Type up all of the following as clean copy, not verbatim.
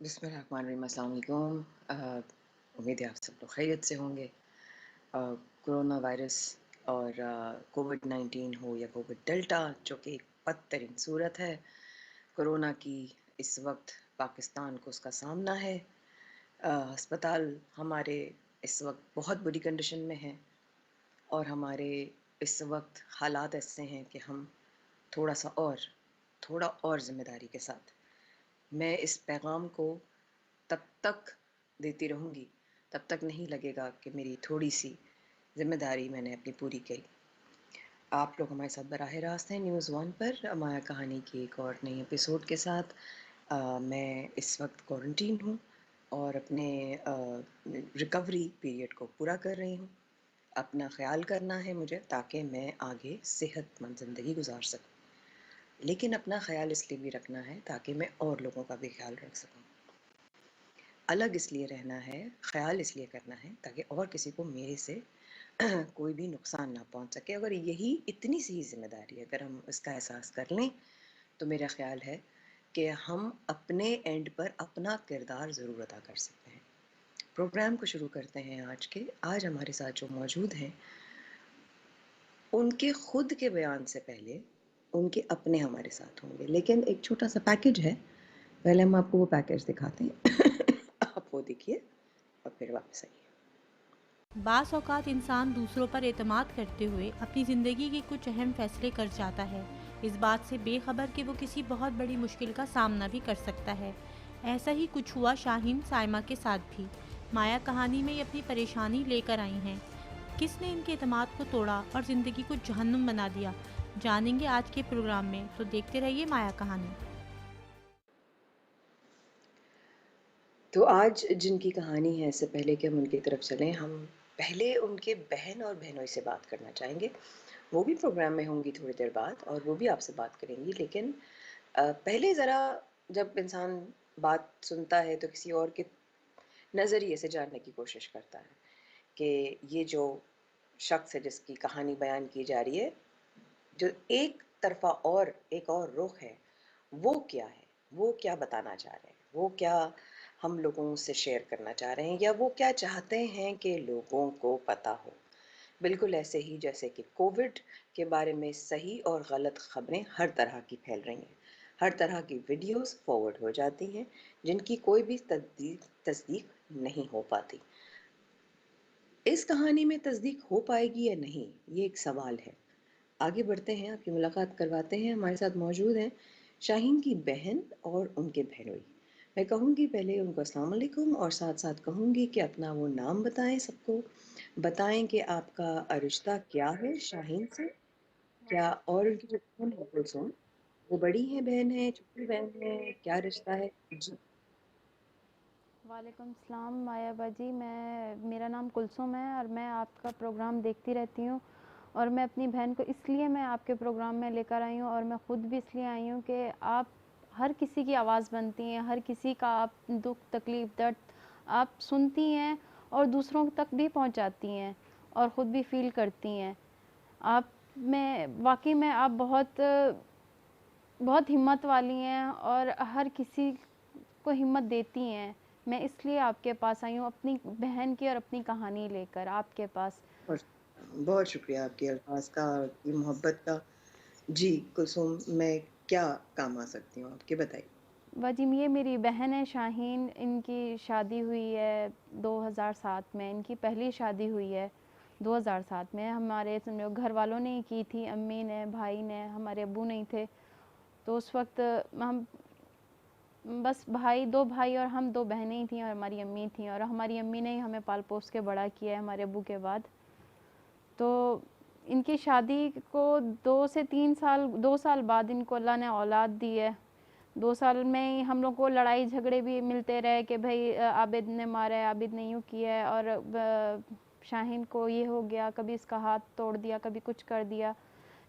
बिस्मिल्लाहिर्रहमानिर्रहीम, अस्सलाम वालेकुम। उम्मीद है आप सब लोग खैरियत से होंगे। कोरोना वायरस और कोविड-19 हो या कोविड डेल्टा, जो कि एक बदतरीन सूरत है कोरोना की, इस वक्त पाकिस्तान को उसका सामना है। अस्पताल हमारे इस वक्त बहुत बुरी कंडीशन में हैं और हमारे इस वक्त हालात ऐसे हैं कि हम थोड़ा सा और थोड़ा और ज़िम्मेदारी के साथ, मैं इस पैगाम को तब तक देती रहूँगी, तब तक नहीं लगेगा कि मेरी थोड़ी-सी ज़िम्मेदारी मैंने अपनी पूरी की। आप लोग हमारे साथ बराह रास्त हैं न्यूज़ वन पर माया कहानी की एक और नई एपिसोड के साथ। मैं इस वक्त क्वारंटीन हूँ और अपने रिकवरी पीरियड को पूरा कर रही हूँ। अपना ख़्याल करना है मुझे ताकि मैं आगे सेहतमंद ज़िंदगी गुज़ार सकूँ। लेकिन अपना ख़्याल इसलिए भी रखना है ताकि मैं और लोगों का भी ख़्याल रख सकूँ। अलग इसलिए रहना है, ख़्याल इसलिए करना है ताकि और किसी को मेरे से कोई भी नुकसान ना पहुंच सके। अगर यही इतनी सी ही ज़िम्मेदारी अगर हम इसका एहसास कर लें, तो मेरा ख़्याल है कि हम अपने एंड पर अपना किरदार ज़रूर अदा कर सकते हैं। प्रोग्राम को शुरू करते हैं आज के। आज हमारे साथ जो मौजूद हैं, उनके खुद के बयान से पहले उनके अपने हमारे साथ होंगे, लेकिन एक छोटा-सा पैकेज है। पहले हम आपको वो पैकेज दिखाते हैं। आप वो देखिए और फिर वापस आइए। बाज़ औक़ात इंसान दूसरों पर एतमाद करते हुए अपनी ज़िंदगी के कुछ अहम फैसले कर जाता है, इस बात से बेखबर कि वो किसी बहुत बड़ी मुश्किल का सामना भी कर सकता है। ऐसा ही कुछ हुआ शाहीन साइमा के साथ भी। माया कहानी में ये अपनी परेशानी लेकर आई हैं। किसने इनके एतमाद को तोड़ा और ज़िंदगी को जहन्नुम बना दिया, जानेंगे आज के प्रोग्राम में। तो देखते रहिए माया कहानी। तो आज जिनकी कहानी है, इससे पहले कि हम उनकी तरफ चलें, हम पहले उनके बहन और बहनोई से बात करना चाहेंगे। वो भी प्रोग्राम में होंगी थोड़ी देर बाद और वो भी आपसे बात करेंगी, लेकिन पहले ज़रा जब इंसान बात सुनता है तो किसी और के नज़रिए से जानने की कोशिश करता है कि ये जो शख्स है जिसकी कहानी बयान की जा रही है, जो एक तरफ़ा और एक और रुख है, वो क्या है? वो क्या बताना चाह रहे हैं? वो क्या हम लोगों से शेयर करना चाह रहे हैं, या वो क्या चाहते हैं कि लोगों को पता हो? बिल्कुल ऐसे ही जैसे कि कोविड के बारे में सही और गलत खबरें हर तरह की फैल रही हैं। हर तरह की वीडियोज़ फॉरवर्ड हो जाती हैं, जिनकी कोई भी तस्दीक नहीं हो पाती। इस कहानी में तस्दीक हो पाएगी या नहीं, ये एक सवाल है। आगे बढ़ते हैं, आपकी मुलाकात करवाते हैं। हमारे साथ मौजूद हैं शाहीन की बहन और उनके बहनोई। मैं कहूँगी पहले उनको अस्सलाम वालेकुम और साथ-साथ कहूँगी कि अपना वो नाम बताएँ सबको। बताएँ कि आपका रिश्ता क्या है शाहीन से? क्या और उनकी जो बहन है कुलसुम, वो बड़ी हैं, बहन है, छोटी बहन है, क्या रिश्ता है? जी। वालेकुम सलाम माया बाजी। मेरा नाम कुलसुम है और मैं आपका प्रोग्राम देखती रहती हूँ। और मैं अपनी बहन को इसलिए मैं आपके प्रोग्राम में लेकर आई हूँ और मैं ख़ुद भी इसलिए आई हूँ कि आप हर किसी की आवाज़ बनती हैं, हर किसी का आप दुख तकलीफ़ दर्द आप सुनती हैं और दूसरों तक भी पहुँचाती हैं और ख़ुद भी फ़ील करती हैं। आप में वाक़ई में आप बहुत बहुत हिम्मत वाली हैं और हर किसी को हिम्मत देती हैं। मैं इसलिए आपके पास आई हूँ अपनी बहन की और अपनी कहानी लेकर आपके पास। और बहुत शुक्रिया आपके अल्फ़ाज़ का, आपकी मोहब्बत का। जी, कुलसुम, मैं क्या काम आ सकती हूँ आपके, बताइए? वजीम, ये मेरी बहन है शाहीन, इनकी शादी हुई है 2007 में, इनकी पहली शादी हुई है 2007 में। हमारे समझो घर वालों ने ही की थी, अम्मी ने, भाई ने, हमारे अब्बू नहीं थे। तो उस वक़्त हम बस भाई 2 भाई और हम 2 बहनें ही थीं और हमारी अम्मी थीं और हमारी अम्मी ने ही हमें पाल-पोस के बड़ा किया है हमारे अब्बू के बाद। तो इनकी शादी को 2 साल बाद इनको अल्लाह ने औलाद दी है। 2 साल में ही हम लोग को लड़ाई झगड़े भी मिलते रहे कि भई आबिद ने मारा है, आबिद ने यूँ किया है और शाहीन को ये हो गया, कभी इसका हाथ तोड़ दिया, कभी कुछ कर दिया।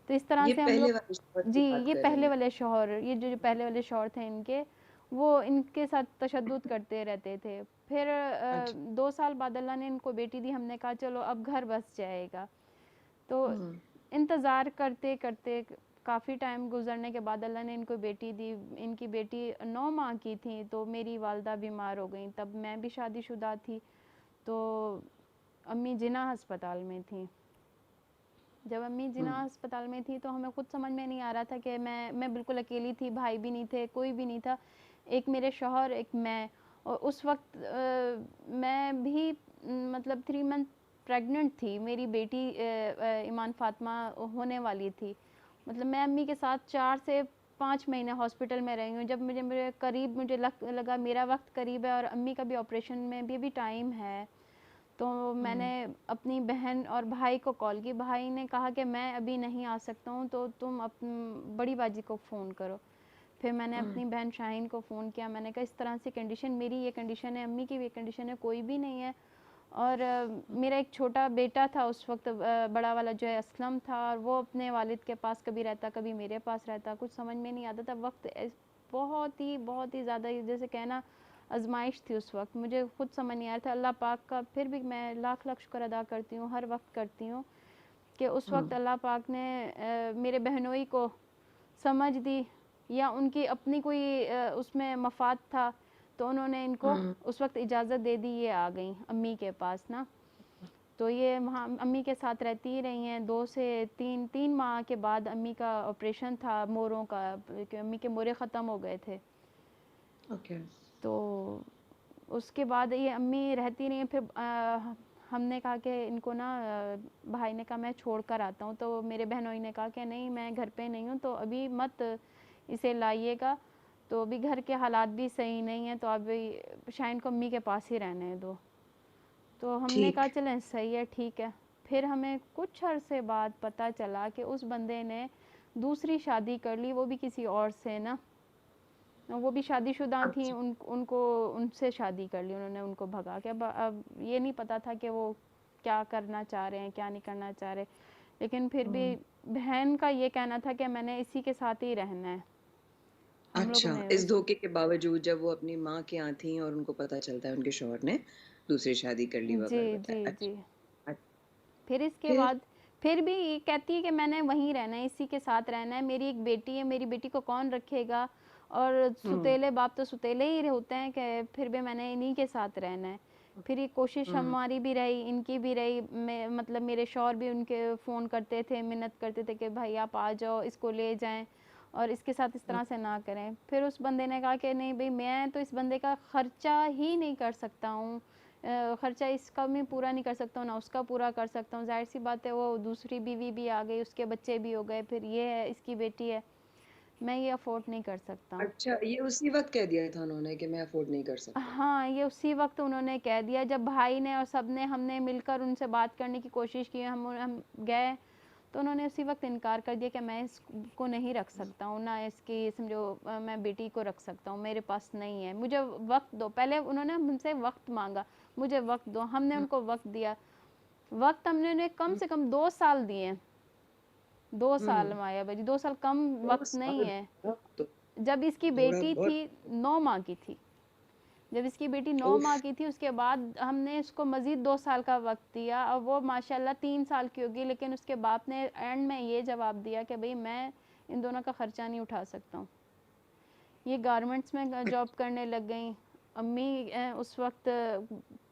तो इस तरह ये से हम पहले लोग वाले शौहर जी, की बात ये कर रही पहले हैं? वाले शौहर, ये जो पहले वाले शौहर थे इनके, वो इनके साथ तशद्दुद करते रहते थे। फिर अच्छा। 2 साल बाद अल्लाह ने इनको बेटी दी, हमने कहा चलो अब घर बस जाएगा। तो हुँ। इंतज़ार करते-करते काफ़ी टाइम गुजरने के बाद अल्लाह ने इनको बेटी दी। इनकी बेटी 9 माह की थी तो मेरी वालदा बीमार हो गई, तब मैं भी शादीशुदा थी। तो अम्मी जिना अस्पताल में थी। जब अम्मी जिना अस्पताल में थी तो हमें खुद समझ में नहीं आ रहा था कि मैं बिल्कुल अकेली थी, भाई भी नहीं थे, कोई भी नहीं था, एक मेरे शौहर, एक मैं। और उस वक्त मैं भी मतलब 3 मंथ प्रेग्नेंट थी, मेरी बेटी ईमान फातिमा होने वाली थी। मतलब मैं अम्मी के साथ 4 से 5 महीने हॉस्पिटल में रही हूँ। जब मुझे लगा मेरा वक्त करीब है और अम्मी का भी ऑपरेशन में भी टाइम है, तो मैंने अपनी बहन और भाई को कॉल की। भाई ने कहा कि मैं अभी नहीं आ सकता हूँ, तो तुम बड़ी बाजी को फ़ोन करो। फिर मैंने अपनी बहन शाहीन को फ़ोन किया। मैंने कहा इस तरह से कंडीशन, मेरी ये कंडीशन है, अम्मी की भी कंडीशन है, कोई भी नहीं है। और मेरा एक छोटा बेटा था उस वक्त, बड़ा वाला जो है असलम था, और वो अपने वालिद के पास कभी रहता, कभी मेरे पास रहता, कुछ समझ में नहीं आता था। वक्त बहुत ही ज़्यादा, जैसे कहना आजमाइश थी उस वक्त, मुझे खुद समझ नहीं आ रहा था। अल्लाह पाक का फिर भी मैं लाख लाख शुक्र अदा करती हूँ, हर वक्त करती हूँ, कि उस वक्त अल्लाह पाक ने मेरे बहनोई को समझ दी, या उनकी अपनी कोई उसमें मफाद था, तो उन्होंने इनको उस वक्त इजाज़त दे दी, ये आ गई अम्मी के पास ना। तो ये वहाँ अम्मी के साथ रहती ही रही हैं। 2 से 3 माह के बाद अम्मी का ऑपरेशन था मोरों का, कि अम्मी के मोरे ख़त्म हो गए थे। ओके। तो उसके बाद ये अम्मी रहती रही हैं। फिर हमने कहा कि इनको ना, भाई ने कहा मैं छोड़ कर आता हूँ, तो मेरे बहनोई ने कहा कि नहीं, मैं घर पे नहीं हूँ, तो अभी मत इसे लाइएगा, तो अभी घर के हालात भी सही नहीं हैं, तो अभी शाइन को अम्मी के पास ही रहने दो। तो हमने कहा ठीक। चलें, सही है, ठीक है। फिर हमें कुछ अरसे बाद पता चला कि उस बंदे ने दूसरी शादी कर ली, वो भी किसी और से ना, वो भी शादीशुदा थी, अच्छा। उनको उनसे शादी कर ली उन्होंने, उनको भगा के। अब ये नहीं पता था कि वो क्या करना चाह रहे हैं, क्या नहीं करना चाह रहे, लेकिन फिर भी बहन का ये कहना था कि मैंने इसी के साथ ही रहना है। हम लोगों अच्छा, ने इस धोखे के बावजूद जब वो अपनी माँ के यहाँ थी और उनको पता चलता है उनके शौहर ने दूसरी शादी कर ली जी, बगैर बताए। जी, जी। अच्छा। फिर इसके फिर? बाद फिर भी ये कहती है कि मैंने वहीं रहना है, इसी के साथ रहना है, मेरी एक बेटी है, मेरी बेटी को कौन रखेगा, और सुतेले बाप तो सुतेले ही होते हैं, कि फिर भी मैंने इन्हीं के साथ रहना है। फिर ये कोशिश हमारी भी रही, इनकी भी रही। मतलब मेरे शौहर भी उनके फ़ोन करते थे, मिन्नत करते थे कि भाई आप आ जाओ, इसको ले जाएं और इसके साथ इस तरह से ना करें। फिर उस बंदे ने कहा कि नहीं भाई, मैं तो इस बंदे का ख़र्चा ही नहीं कर सकता हूँ, ख़र्चा इसका मैं पूरा नहीं कर सकता हूँ, ना उसका पूरा कर सकता हूँ। ज़ाहिर सी बात है, वो दूसरी बीवी भी आ गई, उसके बच्चे भी हो गए, फिर ये है, इसकी बेटी है, मैं ये अफोर्ड नहीं कर सकता। अच्छा, ये उसी वक़्त कह दिया था उन्होंने कि मैं अफ़ोर्ड नहीं कर सकता। हाँ, ये उसी वक्त उन्होंने कह दिया, जब भाई ने और सब ने, हमने मिलकर उनसे बात करने की कोशिश की, हम गए, तो उन्होंने उसी वक्त इनकार कर दिया कि मैं इसको नहीं रख सकता हूँ, ना इसकी समझो मैं बेटी को रख सकता हूँ, मेरे पास नहीं है, मुझे वक्त दो। पहले उन्होंने हमसे वक्त मांगा, मुझे वक्त दो, हमने उनको वक्त दिया। वक्त हमने कम से कम 2 साल दिए। 2 साल माया भाई, 2 साल कम 2 वक्त नहीं साल है। तो जब इसकी थोड़ा बेटी बहुत। थी 9 माह की थी, जब इसकी बेटी 9 उफ़! माह की थी, उसके बाद हमने इसको मज़ीद 2 साल का वक्त दिया, और वो माशाल्लाह 3 साल की होगी, लेकिन उसके बाप ने एंड में ये जवाब दिया कि भाई मैं इन दोनों का ख़र्चा नहीं उठा सकता हूँ। ये गारमेंट्स में जॉब करने लग गई। अम्मी उस वक्त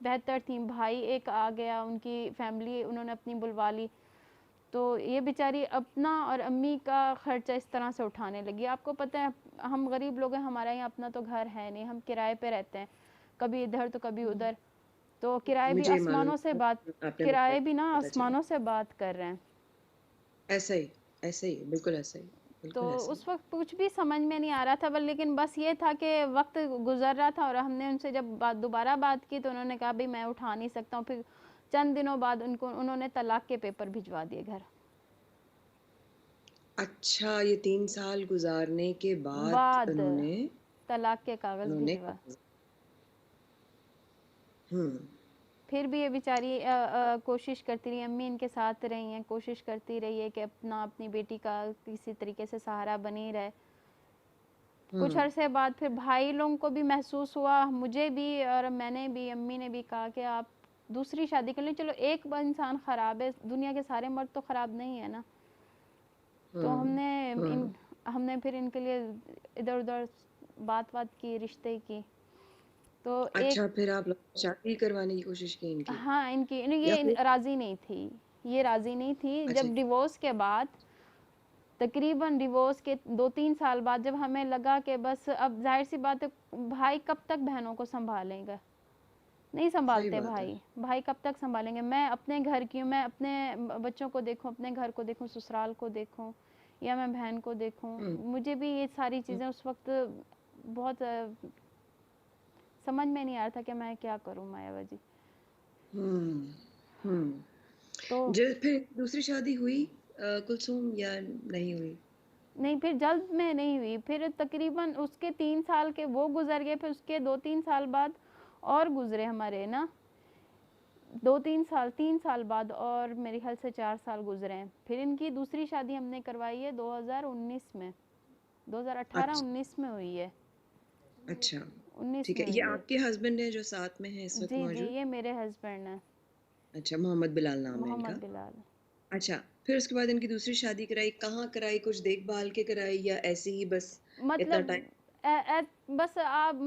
बेहतर थी, भाई एक आ गया, उनकी फैमिली उन्होंने अपनी बुलवा ली, तो ये बेचारी अपना और अम्मी का ख़र्चा इस तरह से उठाने लगी। आपको पता है, हम गरीब लोग हैं, हमारे यहाँ अपना तो घर है नहीं, हम किराए पे रहते हैं, कभी इधर तो कभी उधर, तो मुझे मालूम आपने बताया, किराए भी ना पता चला। आसमानों से बात कर रहे हैं। ऐसा ही, बिल्कुल ऐसा ही, तो बिल्कुल ऐसा ही। उस वक्त कुछ भी समझ में नहीं आ रहा था, लेकिन बस ये था कि वक्त गुजर रहा था, और हमने उनसे जब दोबारा बात की, तो उन्होंने कहा भाई मैं उठा नहीं सकता हूँ। फिर चंद दिनों बाद उन्होंने तलाक के पेपर भिजवा दिए घर। अच्छा, ये 3 साल गुज़ारने के बाद बाद उन्होंने तलाक के कागज़ उन्होंने भिजवा। हुँ। फिर भी ये बेचारी कोशिश करती रही, अम्मी इनके साथ रही हैं, कोशिश करती रही है कि अपनी बेटी का किसी तरीके से सहारा बनी रहे। कुछ अरसे बाद फिर भाई लोगों को भी महसूस हुआ, मुझे भी, और मैंने भी, अम्मी ने भी कहा कि आप दूसरी शादी कर लें। चलो एक इंसान ख़राब है, दुनिया के सारे मर्द तो ख़राब नहीं है ना। तो हम्म। हमने फिर इनके लिए इधर उधर बात की, रिश्ते की। तो एक, अच्छा, फिर आप लोग शादी करवाने की कोशिश की इनकी? हाँ, या ये फिर? राजी नहीं थी, ये राजी नहीं थी। अच्छा। जब डिवोर्स के बाद, तकरीबन डिवोर्स के 2-3 साल बाद, जब हमें लगा कि बस अब जाहिर सी बात है, भाई कब तक बहनों को संभालेंगे, नहीं सही संभालते बात है। भाई, भाई कब तक संभालेंगे। मैं अपने घर की हूँ, मैं अपने बच्चों को देखूँ, अपने घर को देखूँ, ससुराल को देखूँ, या मैं बहन को देखूँ। हम्म। मुझे भी ये सारी हम्म। चीज़ें उस वक्त बहुत समझ में नहीं आ रहा था कि मैं क्या करूँ मायावा जी। हम्म। तो जो फिर दूसरी शादी हुई कुलसुम, या नहीं हुई? नहीं, फिर जल्द में नहीं हुई, फिर तकरीबन उसके 3 साल के वो गुजर गए, फिर उसके 2-3 साल बाद और गुजरे हमारे ना, 2-3 साल, 3 साल बाद, और मेरे ख्याल से 4 साल गुजरे हैं। फिर इनकी दूसरी शादी हमने करवाई है 2019 में, अच्छा। 2018-19 में हुई है, अच्छा, 19 ठीक है। में ये हुई है। आपके हस्बैंड है जो साथ में है इस वक्त जी जी, मौजूद? ये मेरे हस्बैंड हैं, अच्छा, मोहम्मद बिलाल नाम है मोहम्मद इनका। बिलाल। अच्छा, फिर उसके बाद इनकी दूसरी शादी कराई, कहाँ कराई? कुछ देखभाल के कराई या ऐसे ही बस इतना मतलब टाइम? बस आप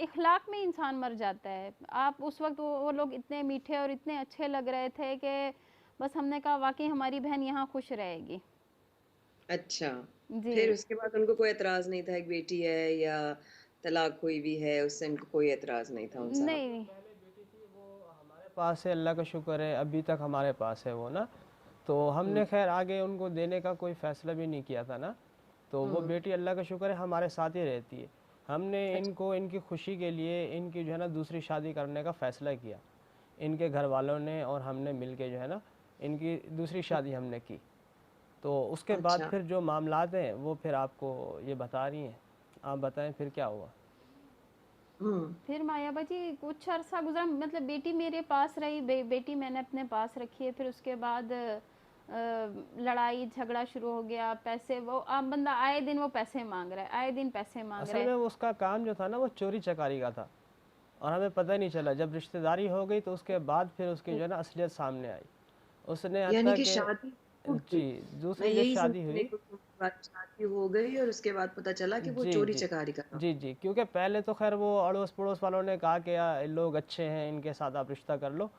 इखलाक में इंसान मर जाता है। आप उस वक्त वो लोग इतने मीठे और इतने अच्छे लग रहे थे कि बस हमने कहा वाकई हमारी बहन यहाँ खुश रहेगी। अच्छा, जी फिर उसके बाद उनको कोई एतराज नहीं था, एक बेटी है या तलाक हुई भी है, उससे इनको कोई एतराज नहीं था उन साहब? नहीं, हमारे पास है, अल्लाह का शुक्र है, अभी तक हमारे पास है वो ना। तो हमने हम्म। खैर आगे उनको देने का कोई फ़ैसला भी नहीं किया था ना। तो वो हम्म। बेटी अल्लाह का शुक्र है हमारे साथ ही रहती है। हमने अच्छा। इनको इनकी खुशी के लिए इनकी जो है ना दूसरी शादी करने का फ़ैसला किया, इनके घर वालों ने और हमने मिल के जो है ना इनकी दूसरी शादी हमने की। तो उसके बाद अच्छा। फिर जो मामलात हैं वो फिर आपको ये बता रही हैं। आप बताएं फिर क्या हुआ? हम्म। फिर मायाबा जी कुछ अरसा गुजरा, मतलब बेटी मेरे पास रही, बेटी मैंने अपने पास रखी है। फिर उसके बाद लड़ाई झगड़ा शुरू हो गया, पैसे, वो अब बंदा आए दिन वो पैसे मांग रहा है, आए दिन पैसे मांग रहा असल है। में वो उसका काम जो था ना वो चोरी चकारी का था, और हमें पता ही नहीं चला। जब रिश्तेदारी हो गई तो उसके बाद फिर उसकी जो है ना असलियत सामने आई। उसने यानी हत्या कि के, शादी हो गई? जी, मैं दूसरी जब यही शादी समझने हुई, को हूँ कि बात शादी हो गई और उसके बाद पता चला कि वो जी चोरी जी चकारी का था। जी, क्योंकि पहले तो खैर वो अड़ोस पड़ोस वालों ने कहा कि यार लोग अच्छे हैं, इनके साथ आप रिश्ता कर लो।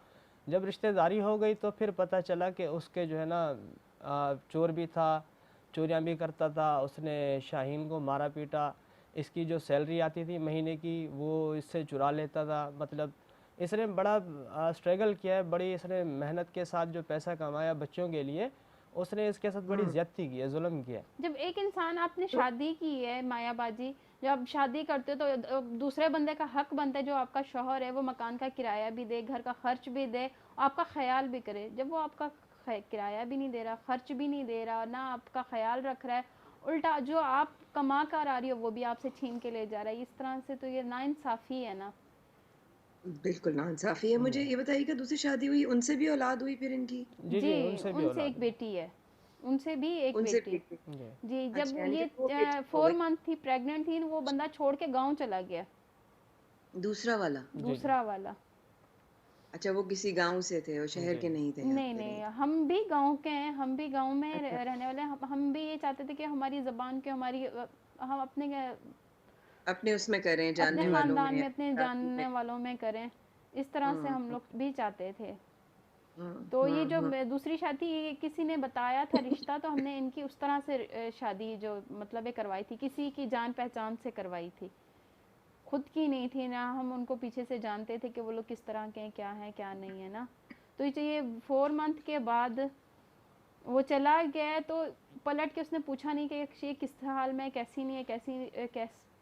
जब रिश्तेदारी हो गई तो फिर पता चला कि उसके जो है ना चोर भी था, चोरियां भी करता था। उसने शाहीन को मारा पीटा, इसकी जो सैलरी आती थी महीने की वो इससे चुरा लेता था। मतलब इसने बड़ा स्ट्रगल किया है, बड़ी इसने मेहनत के साथ जो पैसा कमाया बच्चों के लिए, उसने इसके साथ बड़ी हम्म। ज़्यादती की है, जुल्म किया है। जब एक इंसान, आपने तो शादी की है मायाबाजी, जब आप शादी करते हो तो दूसरे बंदे का हक बनता है, जो आपका शौहर है वो मकान का किराया भी दे, घर का खर्च भी दे, आपका ख्याल भी करे। जब वो आपका किराया भी नहीं दे रहा, खर्च भी नहीं दे रहा, ना आपका ख्याल रख रहा है, उल्टा जो आप कमा कर आ रही हो वो भी आपसे छीन के ले जा रहा है, इस तरह से तो ये नाइंसाफ़ी है ना। बिल्कुल नाइंसाफी है। जी मुझे ये बताइएगा, दूसरी शादी हुई, उनसे भी औलाद हुई फिर इनकी? जी जी, जी, उनसे भी उनसे औलाद एक है। बेटी है, उनसे भी एक उनसे भी बेटी। एक बेटी? जी जी, जब अच्छा, यानी कि ये दो बेटी हो 4 गई। मंथ थी, प्रेग्नेंट थी, वो बंदा छोड़ के गाँव चला गया, दूसरा वाला? जी जी दूसरा वाला। अच्छा, वो किसी गांव से थे, वो शहर जी के नहीं थे, यहाँ नहीं पे नहीं, नहीं थे? हम भी गांव के हैं, हम भी गांव में अच्छा। रहने वाले हैं। हम भी ये चाहते थे कि हमारी ज़बान के, हम अपने उसमें करें, अपने जानने वालों ख़ानदान में, में, अपने जाति में। जानने वालों में करें, इस तरह से हम हम्म। लोग भी चाहते थे। हम्म। तो ये जो हम्म। दूसरी शादी, ये किसी ने बताया था रिश्ता, तो हमने इनकी उस तरह से शादी जो मतलब ये करवाई थी, किसी की जान पहचान से करवाई थी, खुद की नहीं थी ना। हम उनको पीछे से जानते थे कि वो लोग किस तरह के हैं, क्या है क्या नहीं है ना। तो ये 4 मंथ के बाद वो चला गया, तो पलट के उसने पूछा नहीं कि ये किस हाल में, कैसी नहीं है,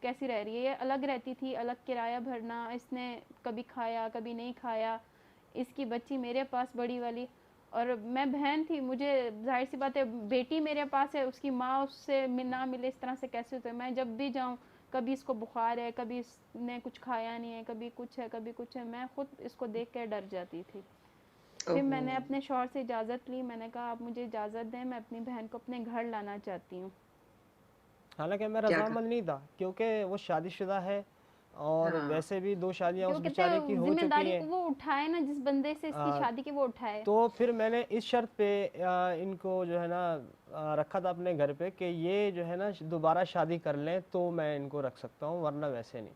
कैसी रह रही है। ये अलग रहती थी, अलग किराया भरना, इसने कभी खाया कभी नहीं खाया, इसकी बच्ची मेरे पास बड़ी वाली, और मैं बहन थी, मुझे जाहिर सी बात है बेटी मेरे पास है, उसकी माँ उससे ना मिले, इस तरह से कैसे होता है। मैं जब भी जाऊँ, कभी इसको बुखार है, कभी इसने कुछ खाया नहीं है, कभी कुछ है कभी कुछ है, मैं खुद इसको देख कर डर जाती थी। फिर ओहो। मैंने अपने शौहर से इजाज़त ली, मैंने कहा आप मुझे इजाज़त दें, मैं अपनी बहन को अपने घर लाना चाहती हूँ। हालांकि मैं क्या कहा? रजामंद नहीं था, क्योंकि वो शादीशुदा है, और हाँ वैसे भी 2 शादियाँ कि उस वो कहते बेचारे की हैं हो चुकी जिम्मेदारी हैं। को वो उठाए ना, जिस बंदे से इसकी अ, शादी की वो उठाए। तो फिर मैंने इस शर्त पे इनको जो है ना रखा था अपने घर पे कि ये जो है ना दोबारा शादी कर लें तो मैं इनको रख सकता हूँ, वरना वैसे नहीं।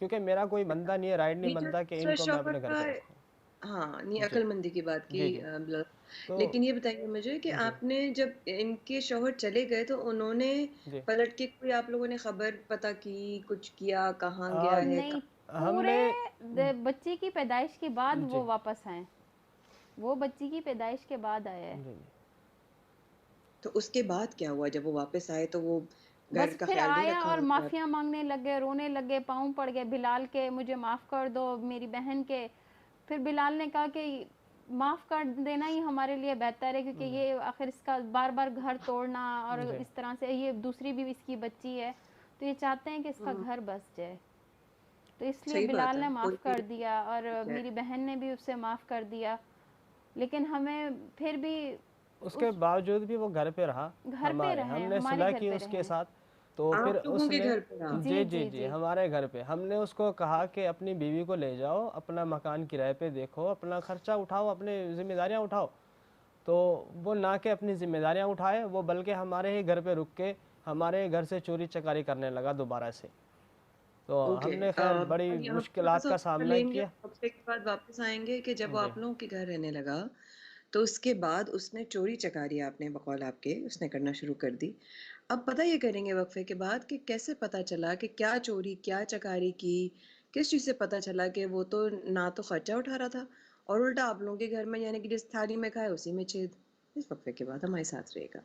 क्योंकि मेरा कोई अच्छा, बनता नहीं है, राइट नहीं ये जो बनता कि दूसरा इनको मैं शौहर अपने घर का, पे रखूँ। हाँ, नहीं, जी, अक्लमंदी की बात की जी, जी। तो लेकिन ये बताइए मुझे कि जी, आपने जब इनके शौहर चले गए तो उन्होंने जी। पलट के कोई आप लोगों ने खबर पता की, कुछ किया, कहाँ गया है, नहीं, पूरे हमने बच्चे की पैदाइश के बाद जी, वो वापस आए। वो बच्ची की पैदाइश के बाद आए हैं। जी, जी। तो उसके बाद क्या हुआ जब वो वापस आए? तो वो घर बस का फिर ख्याल नहीं आया रखा और उन्होंने? माफ़िया मांगने लगे, रोने लगे, पाँव पड़ गए बिलाल के, मुझे माफ़ कर दो मेरी बहन के। फिर बिलाल ने कहा कि माफ़ कर देना ही हमारे लिए बेहतर है, क्योंकि ये आखिर इसका बार बार घर तोड़ना और जी, इस तरह से, ये दूसरी भी इसकी बच्ची है, तो ये चाहते हैं कि इसका हम्म, घर बस जाए। तो इसलिए सही बात बिलाल है, ने कोई माफ़ भी कर दिया और ठीक है। मेरी बहन ने भी उसे माफ़ कर दिया। लेकिन हमें फिर भी उसके उस बावजूद भी वो घर पे रहा घर पे हमारे, रहे, हमने हमारे सुलह घर की पे उसके रहे। साथ। तो फिर आप लोगों के उसने घर पे रहा? जी जी, जी, जी जी, जी। हमारे घर पे हमने उसको कहा कि अपनी बीवी को ले जाओ, अपना मकान किराए पे देखो, अपना खर्चा उठाओ, अपनी ज़िम्मेदारियाँ उठाओ। तो वो ना कि अपनी ज़िम्मेदारियाँ उठाए, वो बल्कि हमारे ही घर पे रुक के हमारे घर से चोरी चकारी करने लगा दोबारा से। तो ओके, हमने खैर बड़ी यहाँ पे थोड़ा मुश्किलात सा का उसको सामना लेंगे, किया। हफ्ते के बाद वापस आएंगे कि जब वो जी, आप लोगों के घर रहने लगा तो उसके बाद उसने चोरी चकारी, आपने बकौल आपके, उसने करना शुरू कर दी। अब पता ये करेंगे वक्फे के बाद कि कैसे पता चला कि क्या चोरी क्या चकारी की, किस चीज़ से पता चला कि वो तो ना तो खर्चा उठा रहा था और उल्टा आप लोगों के घर में, यानी कि जिस थाली में खाए उसी में छेद। इस वक्फे के बाद हमारे साथ रहेगा।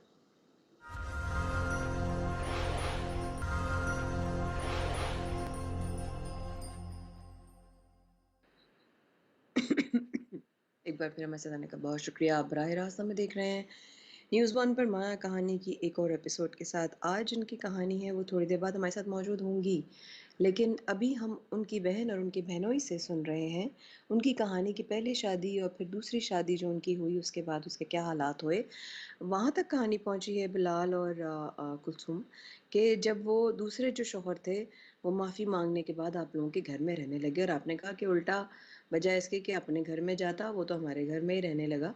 एक बार फिर हमें सदाने का बहुत शुक्रिया। आप बराह रास्त हमें देख रहे हैं न्यूज़ वन पर माया कहानी की एक और एपिसोड के साथ। आज उनकी कहानी है वो थोड़ी देर बाद हमारे साथ मौजूद होंगी, लेकिन अभी हम उनकी बहन और उनकी बहनोई से सुन रहे हैं उनकी कहानी की पहली शादी और फिर दूसरी शादी जो उनकी हुई उसके बाद उसके क्या हालात हुए। वहाँ तक कहानी पहुँची है बिलाल और कुलसुम के जब वो दूसरे जो शौहर थे वो माफ़ी मांगने के बाद आप लोगों के घर में रहने लगे, और आपने कहा कि उल्टा बजाय इसके कि अपने घर में जाता वो तो हमारे घर में ही रहने लगा।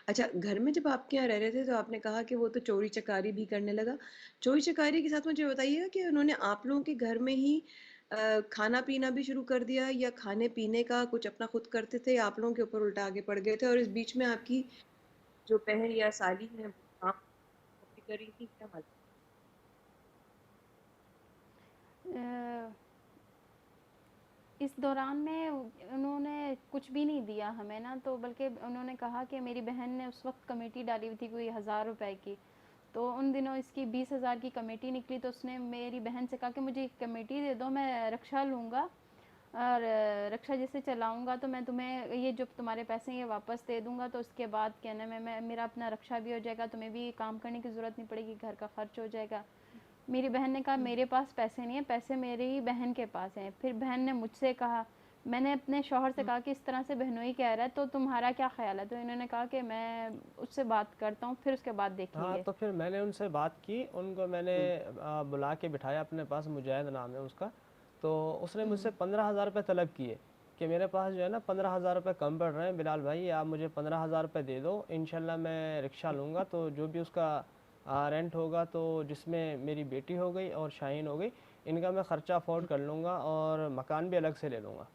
अच्छा, घर में जब आपके यहाँ रह रहे थे तो आपने कहा कि वो तो चोरी चकारी भी करने लगा। चोरी चकारी के साथ मुझे बताइएगा कि उन्होंने आप लोगों के घर में ही खाना पीना भी शुरू कर दिया, या खाने पीने का कुछ अपना खुद करते थे, या आप लोगों के ऊपर उल्टा आगे पड़ गए थे? और इस बीच में आपकी जो बहन या साली है वो काम भी कर रही थी, क्या हाल? अ, इस दौरान में उन्होंने कुछ भी नहीं दिया हमें ना, तो बल्कि उन्होंने कहा कि मेरी बहन ने उस वक्त कमेटी डाली हुई थी कोई 1000 रुपए की, तो उन दिनों इसकी 20,000 की कमेटी निकली, तो उसने मेरी बहन से कहा कि मुझे एक कमेटी दे दो, मैं रक्षा लूँगा और रक्षा जैसे चलाऊँगा तो मैं तुम्हें ये जो तुम्हारे पैसे हैं ये वापस दे दूँगा, तो उसके बाद क्या ना मैं मेरा अपना रक्षा भी हो जाएगा, तुम्हें भी काम करने की ज़रूरत नहीं पड़ेगी, घर का खर्च हो जाएगा। मेरी बहन ने कहा मेरे पास पैसे नहीं है, पैसे मेरी ही बहन के पास हैं। फिर बहन ने मुझसे कहा, मैंने अपने शौहर से कहा कि इस तरह से बहनोई कह रहा है तो तुम्हारा क्या ख्याल है, तो इन्होंने कहा कि मैं उससे बात करता हूँ फिर उसके बाद हाँ, देखेंगे। तो फिर मैंने उनसे बात की, उनको मैंने बुला के बिठाया अपने पास, मुजाहिद नाम है उसका। तो उसने मुझसे 15,000 रुपये तलब किए कि मेरे पास जो है ना 15,000 रुपये कम पड़ रहे हैं बिलाल भाई, आप मुझे 15,000 रुपये दे दो, इंशाल्लाह मैं रिक्शा लूँगा, तो जो भी उसका रेंट होगा, तो जिसमें मेरी बेटी हो गई और शाहीन हो गई, इनका मैं ख़र्चा अफोर्ड कर लूँगा और मकान भी अलग से ले लूँगा।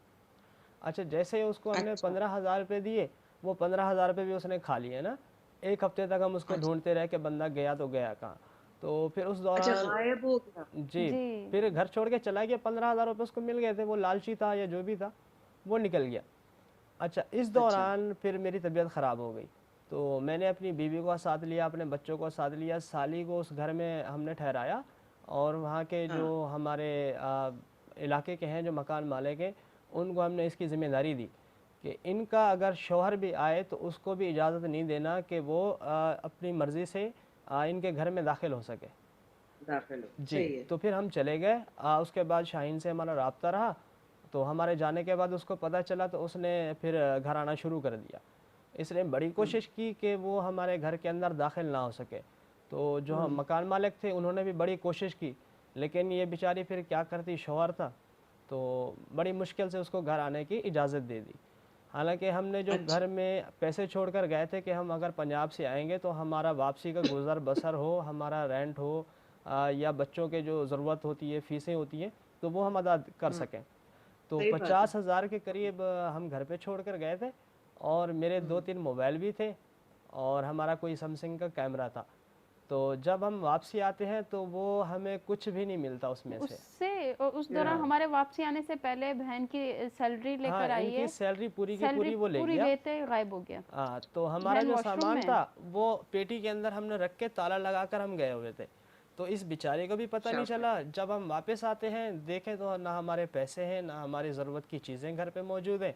अच्छा, जैसे ही उसको हमने अच्छा 15,000 रुपये दिए, वो 15,000 रुपये भी उसने खा लिए ना। एक हफ्ते तक हम उसको अच्छा ढूंढते रहे कि बंदा गया तो गया कहाँ। तो फिर उस अच्छा, दौरान गायब हो गया। जी, जी। फिर घर छोड़ के चला गया। 15,000 रुपये उसको मिल गए थे, वो लालची था या जो भी था, वो निकल गया। अच्छा, इस अच्छा दौरान फिर मेरी तबीयत ख़राब हो गई, तो मैंने अपनी बीवी को साथ लिया, अपने बच्चों को साथ लिया, साली को उस घर में हमने ठहराया, और वहाँ के जो हाँ हमारे इलाके के हैं जो मकान मालिक हैं, उनको हमने इसकी ज़िम्मेदारी दी कि इनका अगर शौहर भी आए तो उसको भी इजाज़त नहीं देना कि वो अपनी मर्ज़ी से इनके घर में दाखिल हो सके। दाखिल हो, जी, सही है। तो फिर हम चले गए। उसके बाद शाहीन से हमारा राब्ता रहा, तो हमारे जाने के बाद उसको पता चला, तो उसने फिर घर आना शुरू कर दिया। इसने बड़ी हम्म, कोशिश की कि वो हमारे घर के अंदर दाखिल ना हो सके। तो जो हम हम्म, मकान मालिक थे उन्होंने भी बड़ी कोशिश की, लेकिन ये बेचारी फिर क्या करती, शौहर था, तो बड़ी मुश्किल से उसको घर आने की इजाज़त दे दी। हालांकि हमने जो अच्छा। घर में पैसे छोड़कर गए थे कि हम अगर पंजाब से आएंगे तो हमारा वापसी का गुज़र बसर हो, हमारा रेंट हो, या बच्चों के जो ज़रूरत होती है, फ़ीसें होती हैं, तो वो हम अदा कर हम्म। सकें। तो सही बात है। 50,000 के करीब हम घर पे छोड़ कर गए थे, और मेरे दो हम्म। तीन मोबाइल भी थे, और हमारा कोई सैमसंग का कैमरा था। तो जब हम वापसी आते हैं तो वो हमें कुछ भी नहीं मिलता उसमें से। उस या दौरान हमारे वापसी आने से पहले बहन की सैलरी हाँ, लेकर आई इनकी है, सैलरी पूरी की सैलरी पूरी वो ले पूरी गया। लेते गायब हो गया। हाँ, तो हमारा बहन जो वॉशरूम सामान में है। था वो पेटी के अंदर हमने रख के ताला लगाकर हम गए हुए थे। तो इस बेचारे को भी पता नहीं शाबाश। चला। जब हम वापस आते हैं देखें तो ना हमारे पैसे हैं, ना हमारी ज़रूरत की चीज़ें घर पे मौजूद हैं।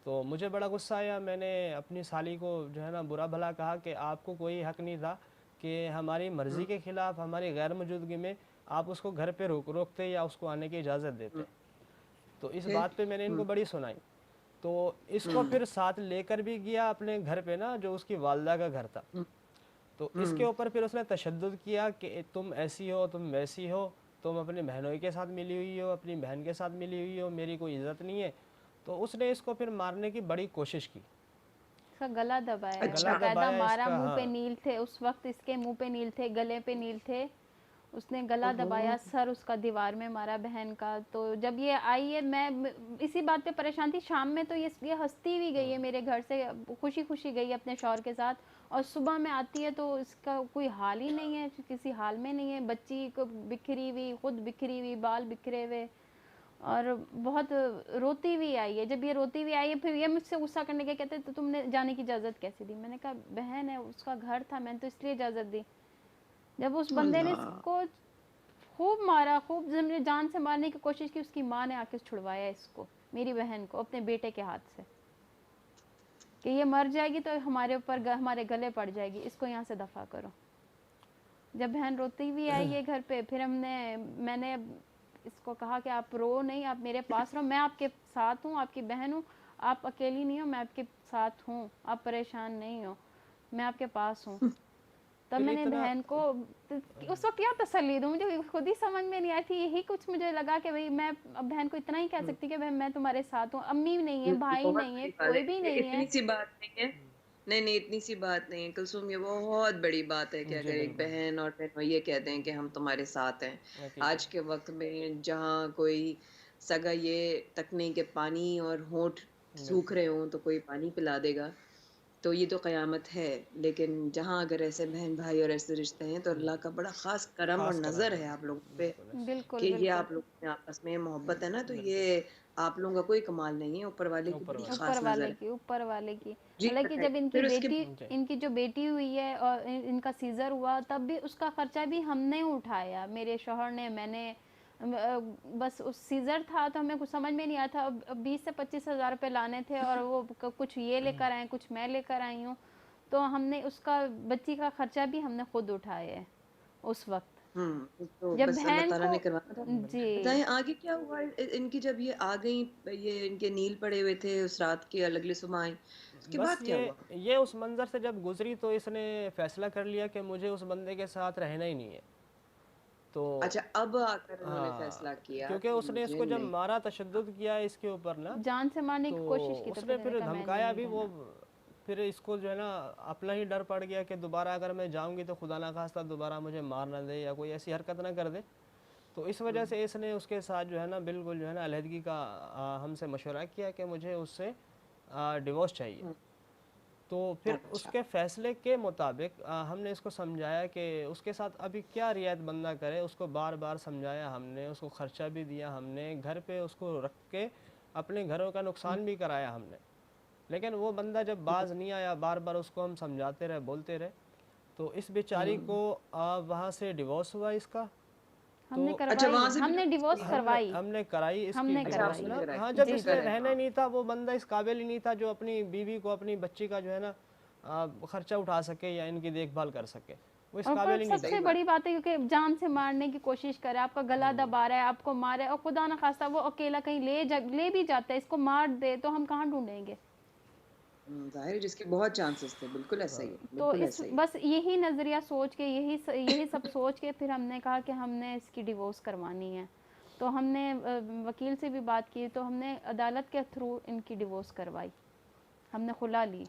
तो मुझे बड़ा गुस्सा आया। मैंने अपनी साली को जो है ना बुरा भला कहा कि आपको कोई हक़ नहीं था कि हमारी मर्ज़ी हम्म। के ख़िलाफ़, हमारी गैर मौजूदगी में आप उसको घर पे रोकते या उसको आने की इजाज़त देते। हम्म। तो इस फिर। बात पे मैंने इनको हम्म। बड़ी सुनाई। तो इसको हम्म। फिर साथ लेकर भी गया अपने घर पे ना, जो उसकी वालदा का घर था। हम्म। तो इसके हम्म। ऊपर फिर उसने तशद्दुद किया कि तुम ऐसी हो, तुम वैसी हो, तुम अपने बहनों के साथ मिली हुई हो, अपनी बहन के साथ मिली हुई हो, मेरी कोई इज़्ज़त नहीं है। तो उसने इसको फिर मारने की बड़ी कोशिश की, इसका गला दबाया, गला अच्छा। बाकायदा दबाया मारा, इसका। मुंह पे हाँ, नील थे उस वक्त, इसके मुंह पे नील थे, गले पे नील थे। उसने गला ओहो। दबाया, सर उसका दीवार में मारा बहन का। तो जब ये आई है, मैं इसी बात पे परेशान थी। शाम में तो ये हंसती हुई गई है मेरे घर से, खुशी खुशी गई है अपने शौहर के साथ। और सुबह में आती है तो इसका कोई हाल ही नहीं है, किसी हाल में नहीं है। बच्ची को बिखरी हुई, खुद बिखरी हुई, बाल बिखरे हुए, और बहुत रोती हुई आई है। जब ये रोती हुई आई है, फिर ये मुझसे गुस्सा करने के कहते तो तुमने जाने की इजाज़त कैसे दी? मैंने कहा बहन है, उसका घर था, मैंने तो इसलिए इजाज़त दी। जब उस बंदे ने अल्लाह। इसको खूब मारा, खूब जब जान से मारने की कोशिश की, उसकी माँ ने आके छुड़वाया इसको, मेरी बहन को, अपने बेटे के हाथ से, कि ये मर जाएगी तो हमारे ऊपर हमारे गले पड़ जाएगी, इसको यहाँ से दफ़ा करो। जब बहन रोती हुई आई है घर पे, फिर मैंने इसको कहा कि आप रो नहीं, आप मेरे पास रहो, मैं आपके साथ हूँ, आपकी बहन हूँ, आप अकेली नहीं हो, मैं आपके साथ हूँ, आप परेशान नहीं हो, मैं आपके पास हूँ। तब फिर मैंने इतना बहन को उस वक्त क्या तसल्ली दूँ, मुझे खुद ही समझ में नहीं आई थी। यही कुछ मुझे लगा कि भाई मैं अब बहन को इतना ही कह सकती कि बहन मैं तुम्हारे साथ हूँ, अम्मी नहीं है, भाई बहुत नहीं है, बड़ी बात कोई है, भी ये नहीं इतनी है। सी बात नहीं है। नहीं नहीं, इतनी सी बात नहीं है कुलसुम, ये बहुत बड़ी बात है कि जी अगर एक बिल्कुल, बहन और बहनोई ये कहते हैं कि हम तुम्हारे साथ हैं। अकीद। आज के वक्त में जहाँ कोई सगा ये तक नहीं कि पानी और होंठ सूख बिल्कुल, रहे हों तो कोई पानी पिला देगा, तो ये तो क़यामत है। लेकिन जहाँ अगर ऐसे बहन-भाई और ऐसे रिश्ते हैं तो अल्लाह का बड़ा ख़ास करम और ख़ास करम नज़र है। है आप लोगों पे बिल्कुल है। बिल्कुल कि ये बिल्कुल। आप लोगों में आपस में मोहब्बत है ना, तो बिल्कुल, ये आप लोगों का कोई कमाल नहीं है, ऊपर वाले की ऊपर बड़ी वाले ख़ास नज़र है। ऊपर वाले की। जी हालांकि बताइए, जब इनकी फिर उसके बेटी, जी, इनकी जो बेटी हुई है और इनका सीजर हुआ, तब भी उसका खर्चा भी हमने उठाया, मेरे शौहर ने, मैंने। बस उस सीजर था तो हमें कुछ समझ में नहीं आया था। अब 20 से 25 हज़ार रुपये लाने थे, और वो कुछ ये लेकर आए, कुछ मैं लेकर आई हूँ। तो हमने उसका, बच्ची का खर्चा भी हमने खुद उठाया है उस वक्त, तो जब बस अल्लाह बहन ताला को। ने करवाना था। जी। बताएँ आगे क्या हुआ इनकी जब ये आ गईं, ये इनके नील पड़े हुए थे उस रात के, अगले सुबह आईं, उसके बस बाद क्या हुआ? ये उस मंज़र से जब गुज़री तो इसने फ़ैसला कर लिया कि मुझे उस बंदे के साथ रहना ही नहीं है। तो अच्छा, अब आकर इन्होंने हाँ, फैसला किया क्योंकि कि उसने मुझे इसको जब नहीं। मारा, तशद्दुद किया इसके ऊपर ना, जान से मारने तो की कोशिश की, तो उसने फिर मैंने फिर कहा मैंने धमकाया नहीं भी वो। रहना। फिर इसको जो है ना अपना ही डर पड़ गया कि दोबारा अगर मैं जाऊंगी तो खुदा ना खास्ता दोबारा मुझे मार ना दे या कोई ऐसी हरकत ना कर दे। तो इस वजह हुँ। से इसने उसके साथ जो है ना बिल्कुल जो है ना अलहदगी का हमसे मशवरा किया कि मुझे उससे डिवोर्स चाहिए। हुँ। तो फिर अच्छा। उसके फ़ैसले के मुताबिक हमने इसको समझाया कि उसके साथ अभी क्या रियायत बंदा करे। उसको बार बार समझाया हमने, उसको ख़र्चा भी दिया हमने, घर पे उसको रख के अपने घरों का हुँ। नुकसान भी कराया हमने। लेकिन वो बंदा जब हुँ। बाज नहीं आया, बार बार उसको हम समझाते रहे, बोलते रहे। तो इस बेचारी हुँ। को वहाँ से डिवोर्स हुआ इसका। तो हमने अच्छा, करवाई, वहाँ से भी हमने डिवोर्स डिवोर्स हुई? हमने करवाई, हमने कराई इसकी हमने अच्छा, डिवोर्स करवाई आपने है। ना। कराई, हाँ, जब जी इसने जी। शुक्र है। रहना ही हाँ। नहीं था, वो बंदा इस काबिल ही नहीं था जो अपनी बीवी को, अपनी बच्ची का जो है ना खर्चा उठा सके या इनकी देखभाल कर सके। वो इस और पर काबिल ही नहीं था। सही सबसे बात। बड़ी बात है, क्योंकि जान से मारने की कोशिश करे, आपका गला दबा रहा है, आपको मारे, और खुदा ना खास्ता वो अकेला कहीं ले भी जाता है, इसको मार दे तो हम कहाँ ढूंढेंगे? ज़ाहिर है जिसके बहुत चांसेस थे, बिल्कुल ऐसा ही है, तो बिल्कुल इस ऐसा ही है। बस यही नज़रिया सोच के, यही सब सोच के फिर हमने कहा कि हमने इसकी डिवोर्स करवानी है। तो हमने वकील से भी बात की, तो हमने अदालत के थ्रू इनकी डिवोर्स करवाई, हमने खुला ली।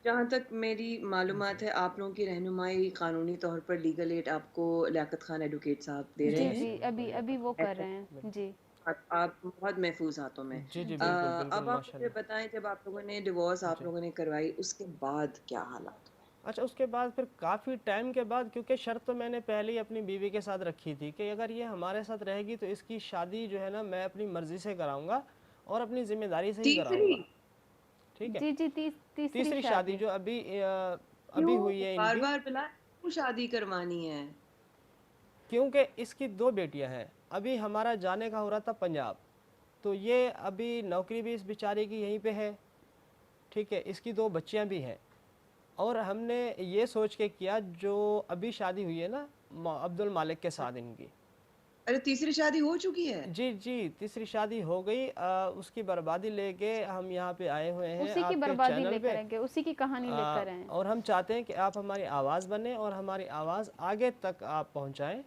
जहाँ तक मेरी मालूमात है, आप लोगों की रहनुमाई कानूनी तौर पर लीगल एड आपको लियाकत खान एडवोकेट साहब दे रहे जी हैं, जी, अभी अभी वो कर रहे हैं जी। आप बहुत महफूज हाथों में। जी जी, बिल्कुल बिल्कुल, अब आप मुझे माशाल्लाह। बताएं, जब आप लोगों ने डिवोर्स आप जी। लोगों ने करवाई, उसके बाद क्या हालात हुए? अच्छा, उसके बाद फिर काफ़ी टाइम के बाद, क्योंकि शर्त तो मैंने पहले ही अपनी बीवी के साथ रखी थी कि अगर ये हमारे साथ रहेगी तो इसकी शादी जो है ना मैं अपनी मर्ज़ी से कराऊंगा और अपनी ज़िम्मेदारी से ही तीसरी? कराऊंगा। ठीक है। जी जी, तीसरी तीसरी शादी शादी। जो अभी क्यों हुई है बार इनकी, बार बुला, क्यों शादी करवानी है? क्योंकि इसकी दो बेटियां हैं। अभी हमारा जाने का हो रहा था पंजाब, तो ये अभी नौकरी भी इस बेचारे की यहीं पे है। ठीक है, इसकी दो बच्चियां भी हैं और हमने ये सोच के किया, जो अभी शादी हुई है ना अब्दुल मालिक के साथ इनकी। अरे तीसरी शादी हो चुकी है? जी जी, तीसरी शादी हो गई। उसकी बर्बादी लेके हम यहाँ पे आए हुए हैं उसी की आपके बर्बादी चैनल लेकर पे। आएंगे, उसी की कहानी लेकर आए। और हम चाहते हैं कि आप हमारी आवाज़ बने और हमारी आवाज़ आगे तक आप पहुँचाएँ।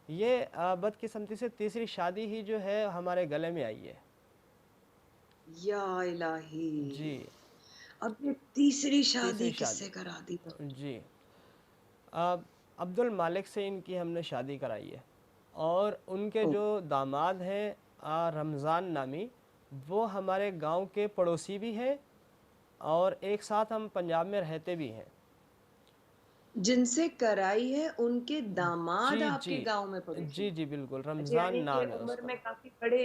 ये बदकिस्मती से तीसरी शादी ही जो है हमारे गले में आई है। या इलाही, जी, अब ये तीसरी शादी तीसरी किससे शादी। करा दी? जी, अब अब्दुल मालिक से इनकी हमने शादी कराई है और उनके ओ, जो दामाद हैं रमज़ान नामी, वो हमारे गांव के पड़ोसी भी हैं और एक साथ हम पंजाब में रहते भी हैं। जिनसे कराई है उनके दामाद जी आपके जी गांव में पड़ोसी? जी जी, बिल्कुल, अच्छा, रमज़ान यानी कि नाम है उम्र उसका। में काफी बड़े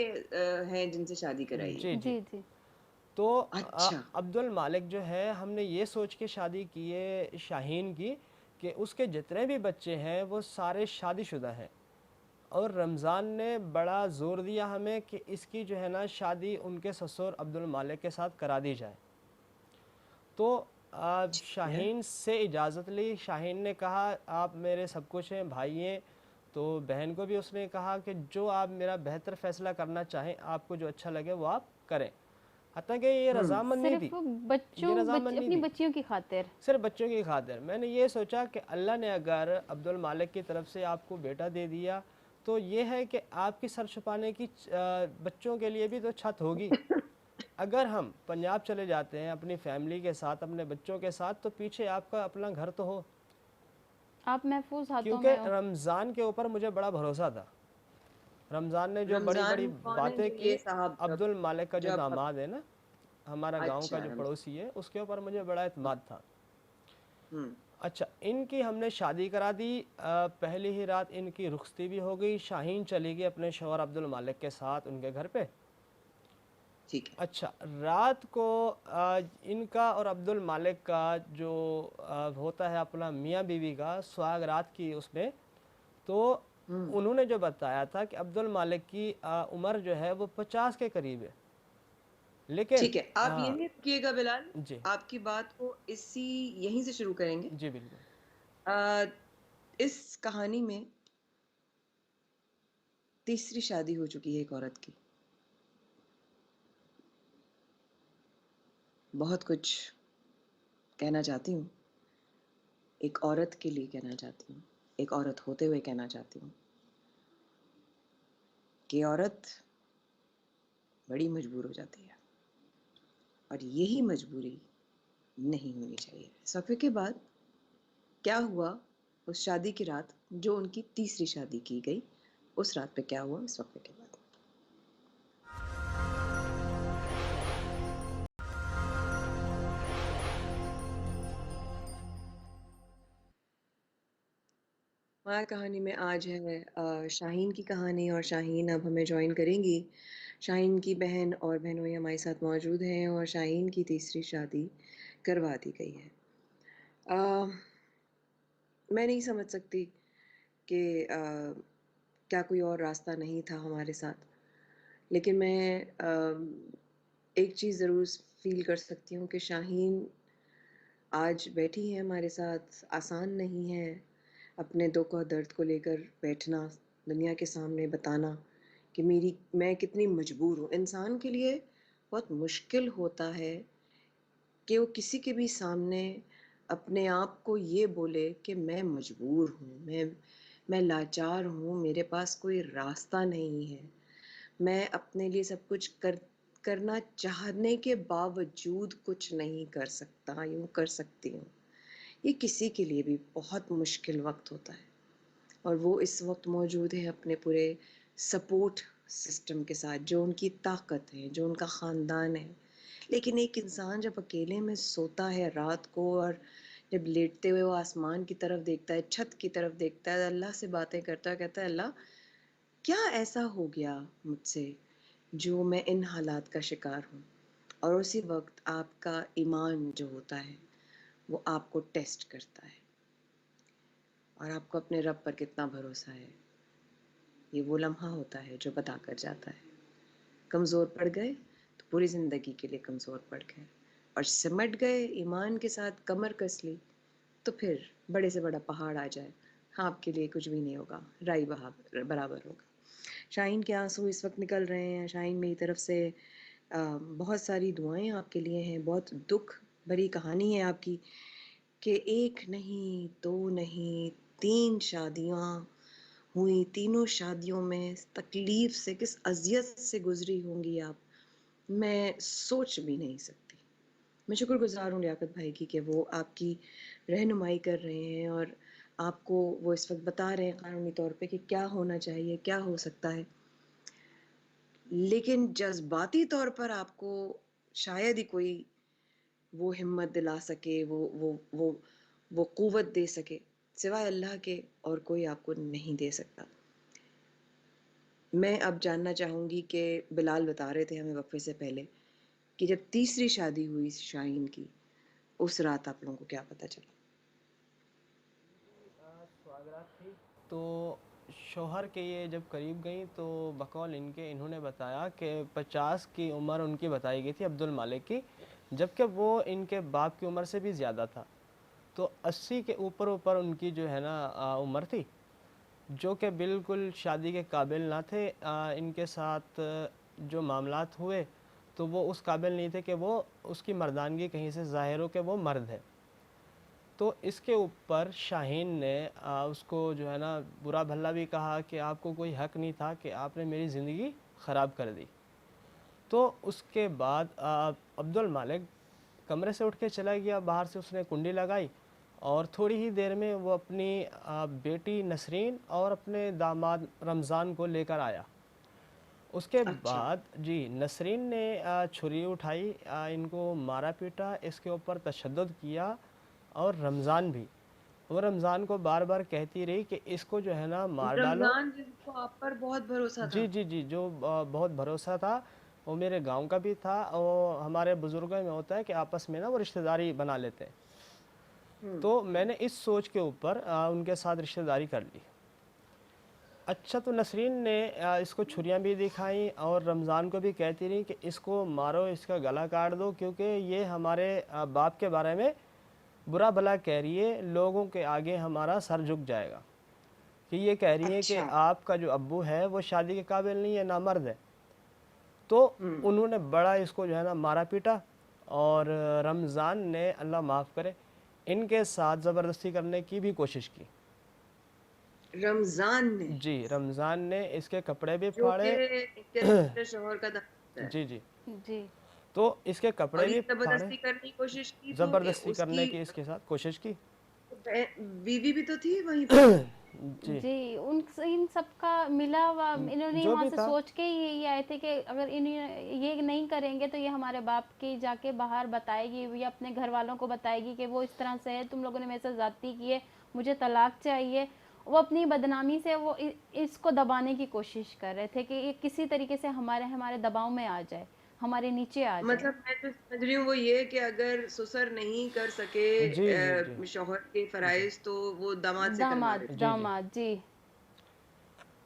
हैं जिनसे शादी कराई है? जी जी। जी जी। तो अच्छा। अब्दुल मालिक जो है, हमने ये सोच के शादी की है शाहीन की कि उसके जितने भी बच्चे हैं वो सारे शादीशुदा हैं और रमज़ान ने बड़ा ज़ोर दिया हमें कि इसकी जो है ना शादी उनके ससुर अब्दुल मालिक के साथ करा दी जाए। तो ठीक है। शाहीन से इजाज़त ली। शाहीन ने कहा आप मेरे सब कुछ हैं, भाई हैं। तो बहन को भी उसने कहा कि जो आप मेरा बेहतर फ़ैसला करना चाहें, आपको जो अच्छा लगे वो आप करें। हत्ता कि ये हम्म। रज़ामंदी थी, सिर्फ ये रज़ामंदी अपनी थी बच्चियों की खातिर। सिर्फ बच्चों की खातिर। मैंने ये सोचा कि अल्लाह ने अगर अब्दुल मालिक की तरफ से आपको बेटा दे दिया, तो ये है कि आपकी सर छुपाने की बच्चों के लिए भी तो छत होगी। अगर हम पंजाब चले जाते हैं अपनी फैमिली के साथ, अपने बच्चों के साथ, तो पीछे आपका अपना घर तो हो। आप महफूज हाथों क्योंकि में हो। रमज़ान के ऊपर मुझे बड़ा भरोसा था। रमज़ान ने जो बड़ी बड़ी रमजान कौन है बातें जो की, ये साहब अब्दुल मालिक का जो जो अब दामाद है ना, हमारा गांव का अच्छा जो रमजान। पड़ोसी है, उसके ऊपर मुझे बड़ा इत्मीनान था। हम्म। अच्छा, इनकी हमने शादी करा दी। पहली ही रात इनकी रुखसती भी हो गई। शाहीन चली गई अपने शौहर अब्दुल मालिक के साथ उनके घर पे। ठीक है। अच्छा, रात को इनका और अब्दुल मालिक का जो होता है अपना मियाँ बीवी का सुहाग रात की उसमें, तो हम्म। उन्होंने जो बताया था कि अब्दुल मालिक की उम्र जो है वो 50 के करीब है। लेकिन ठीक है, आप यहीं रुकिएगा बिलाल। जी आपकी बात को यहीं से शुरू करेंगे। जी, बिल्कुल। आ, इस कहानी में तीसरी शादी हो चुकी है एक औरत की। बहुत कुछ कहना चाहती हूँ, एक औरत के लिए कहना चाहती हूँ, एक औरत होते हुए कहना चाहती हूँ कि औरत बड़ी मजबूर हो जाती है और यही मजबूरी नहीं होनी चाहिए। इस वक़्त के बाद क्या हुआ उस शादी की रात, जो उनकी तीसरी शादी की गई, उस रात पे क्या हुआ इस वक़्त के बाद? हमारी कहानी में आज है शाहीन की कहानी, और शाहीन अब हमें जॉइन करेंगी। शाहीन की बहन और बहनोई हमारे साथ मौजूद हैं और शाहीन की तीसरी शादी करवा दी गई है। अ, मैं नहीं समझ सकती कि क्या कोई और रास्ता नहीं था हमारे साथ। लेकिन मैं एक चीज़ ज़रूर फ़ील कर सकती हूँ कि शाहीन आज बैठी है हमारे साथ। आसान नहीं है अपने दुख और दर्द को लेकर बैठना, दुनिया के सामने बताना कि मैं कितनी मजबूर हूँ। इंसान के लिए बहुत मुश्किल होता है कि वो किसी के भी सामने अपने आप को ये बोले कि मैं मजबूर हूँ, मैं लाचार हूँ, मेरे पास कोई रास्ता नहीं है, मैं अपने लिए सब कुछ करना चाहने के बावजूद कुछ नहीं कर सकता, यूँ कर सकती हूँ। ये किसी के लिए भी बहुत मुश्किल वक़्त होता है और वो इस वक़्त मौजूद है अपने पूरे सपोर्ट सिस्टम के साथ, जो उनकी ताकत है, जो उनका ख़ानदान है। लेकिन एक इंसान जब अकेले में सोता है रात को और जब लेटते हुए वो आसमान की तरफ देखता है, छत की तरफ देखता है, अल्लाह से बातें करता है, कहता है, अल्लाह क्या ऐसा हो गया मुझसे जो मैं इन हालात का शिकार हूँ? और उसी वक़्त आपका ईमान जो होता है, वो आपको टेस्ट करता है और आपको अपने रब पर कितना भरोसा है। ये वो लम्हा होता है जो बता कर जाता है। कमज़ोर पड़ गए तो पूरी ज़िंदगी के लिए कमज़ोर पड़ गए और सिमट गए ईमान के साथ, कमर कस ली, तो फिर बड़े से बड़ा पहाड़ आ जाए, हाँ, आपके लिए कुछ भी नहीं होगा, राई बराबर होगा। शाहीन के आंसू इस वक्त निकल रहे हैं। शाहीन, मेरी तरफ से बहुत सारी दुआएं आपके लिए हैं। बहुत दुख भरी कहानी है आपकी कि एक नहीं, दो नहीं, 3 शादियां हुई, तीनों शादियों में तकलीफ से, किस अजियत से गुजरी होंगी आप, मैं सोच भी नहीं सकती। मैं शुक्रगुज़ार हूँ लियाकत भाई की कि वो आपकी रहनुमाई कर रहे हैं और आपको वो इस वक़्त बता रहे हैं क़ानूनी तौर पे कि क्या होना चाहिए, क्या हो सकता है। लेकिन जज़्बाती तौर पर आपको शायद ही कोई वो हिम्मत दिला सके, वो क़ुव्वत दे सके, सिवाय अल्लाह के और कोई आपको नहीं दे सकता। मैं अब जानना चाहूँगी कि बिलाल बता रहे थे हमें वक़्फ़े से पहले कि जब तीसरी शादी हुई शाहीन की, उस रात आप लोगों को क्या पता चला? सुहागरात थी तो शौहर के ये जब करीब गई तो बकौल इनके इन्होंने बताया कि 50 की उम्र उनकी बताई गई थी अब्दुल मालिक की, जबकि वो इनके बाप की उम्र से भी ज़्यादा था। तो 80 के ऊपर ऊपर उनकी जो है ना उम्र थी, जो कि बिल्कुल शादी के काबिल ना थे। इनके साथ जो मामलात हुए तो वो उस काबिल नहीं थे कि वो उसकी मर्दानगी कहीं से ज़ाहिर हो कि वो मर्द है। तो इसके ऊपर शाहीन ने उसको जो है ना बुरा भला भी कहा कि आपको कोई हक़ नहीं था कि आपने मेरी ज़िंदगी ख़राब कर दी। तो उसके बाद अब्दुल मालिक कमरे से उठ के चला गया, बाहर से उसने कुंडी लगाई और थोड़ी ही देर में वो अपनी बेटी नसरीन और अपने दामाद रमज़ान को लेकर आया। उसके अच्छा, बाद जी नसरीन ने छुरी उठाई, इनको मारा पीटा, इसके ऊपर तशद्दुद किया और रमज़ान भी। वो रमज़ान को बार बार कहती रही कि इसको जो है ना मार डालो। रमज़ान जिसको आप पर बहुत भरोसा जी था। जी जी, जो बहुत भरोसा था, वो मेरे गांव का भी था और हमारे बुज़ुर्गों में होता है कि आपस में ना वो रिश्तेदारी बना लेते हैं। हुँ, तो मैंने इस सोच के ऊपर उनके साथ रिश्तेदारी कर ली। अच्छा, तो नसरीन ने इसको छुरियाँ भी दिखाई और रमज़ान को भी कहती रही कि इसको मारो, इसका गला काट दो, क्योंकि ये हमारे बाप के बारे में बुरा भला कह रही है, लोगों के आगे हमारा सर झुक जाएगा। कि ये कह रही है कि अच्छा, आपका जो अब्बू है वो शादी के काबिल नहीं है, नामर्द है। तो हुँ। उन्होंने बड़ा इसको जो है ना मारा पीटा और रमज़ान ने अल्लाह माफ़ करे इनके साथ ज़बरदस्ती करने की भी कोशिश की। रमज़ान ने, जी, रमज़ान ने इसके कपड़े भी जो कि फाड़े। इनके दूसरे शौहर का दामाद है जी जी, जी तो इसके कपड़े और ये भी फाड़े, ज़बरदस्ती करने की कोशिश की तो ज़बरदस्ती करने उसकी की इसके साथ कोशिश की। बीवी भी तो थी वहीं पे। जी जी, उन इन सब का मिला हुआ इन्होंने जो वहाँ भी से था। सोच के ही ये आए थे कि अगर इन्हें ये नहीं करेंगे तो ये हमारे बाप की जाके बाहर बताएगी या अपने घर वालों को बताएगी कि वो इस तरह से है, तुम लोगों ने मेरे साथ ज़्यादती की है, मुझे तलाक चाहिए। वो अपनी बदनामी से वो इसको दबाने की कोशिश कर रहे थे कि ये किसी तरीके से हमारे हमारे दबाव में आ जाए, हमारे नीचे आ जाए। मतलब मैं जो समझ रही हूँ वो ये कि अगर ससुर नहीं कर सके जी जी जी शौहर के जी फराइज़ तो वो दामाद से करवा दामाद देते। जी जी। दामाद जी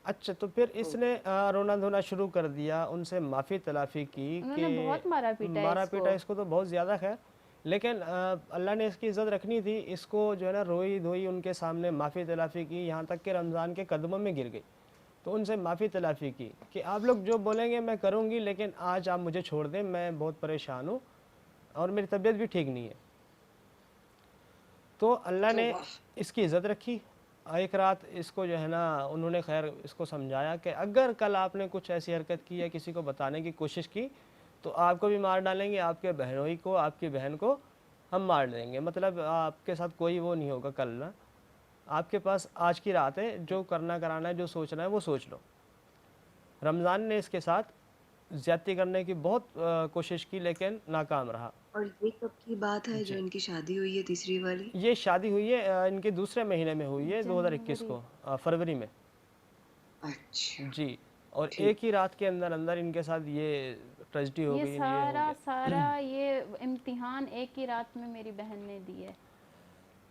अच्छा, तो फिर ओह! इसने रोना धोना शुरू कर दिया, उनसे माफ़ी तलाफ़ी की उन्होंने बहुत कि मारा पीटा है मारा इसको। पीटा इसको तो बहुत ज़्यादा, खैर, लेकिन अल्लाह ने इसकी इज़्ज़त रखनी थी। इसको जो है ना रोई धोई उनके सामने माफ़ी तलाफ़ी की, यहाँ तक कि रमज़ान के कदमों में गिर गई। तो उनसे माफ़ी तलाफ़ी की कि आप लोग जो बोलेंगे मैं करूँगी, लेकिन आज आप मुझे छोड़ दें, मैं बहुत परेशान हूँ और मेरी तबीयत भी ठीक नहीं है। तो अल्लाह ने वाह! इसकी इज़्ज़त रखी एक रात इसको जो है ना उन्होंने खैर इसको समझाया कि अगर कल आपने कुछ ऐसी हरकत की या किसी को बताने की कोशिश की तो आपको भी मार डालेंगे, आपके बहनोई को, आपकी बहन को हम मार देंगे, मतलब आपके साथ कोई वो नहीं होगा कल ना, आपके पास आज की रात है, जो करना कराना है, जो सोचना है वो सोच लो। रमज़ान ने इसके साथ ज़्यादती करने की बहुत कोशिश की लेकिन नाकाम रहा। और ये कब की बात है जो जी, इनकी शादी हुई है तीसरी वाली? ये शादी हुई है इनके दूसरे महीने में हुई है 2021 जनवरी। को, फरवरी में। अच्छा, जी, और एक ठीक। ही रात के अंदर अंदर इनके साथ ये ट्रेजेडी हो ये गई, ये हो सारा गया। सारा ये इम्तिहान एक ही रात में मेरी बहन ने दी है।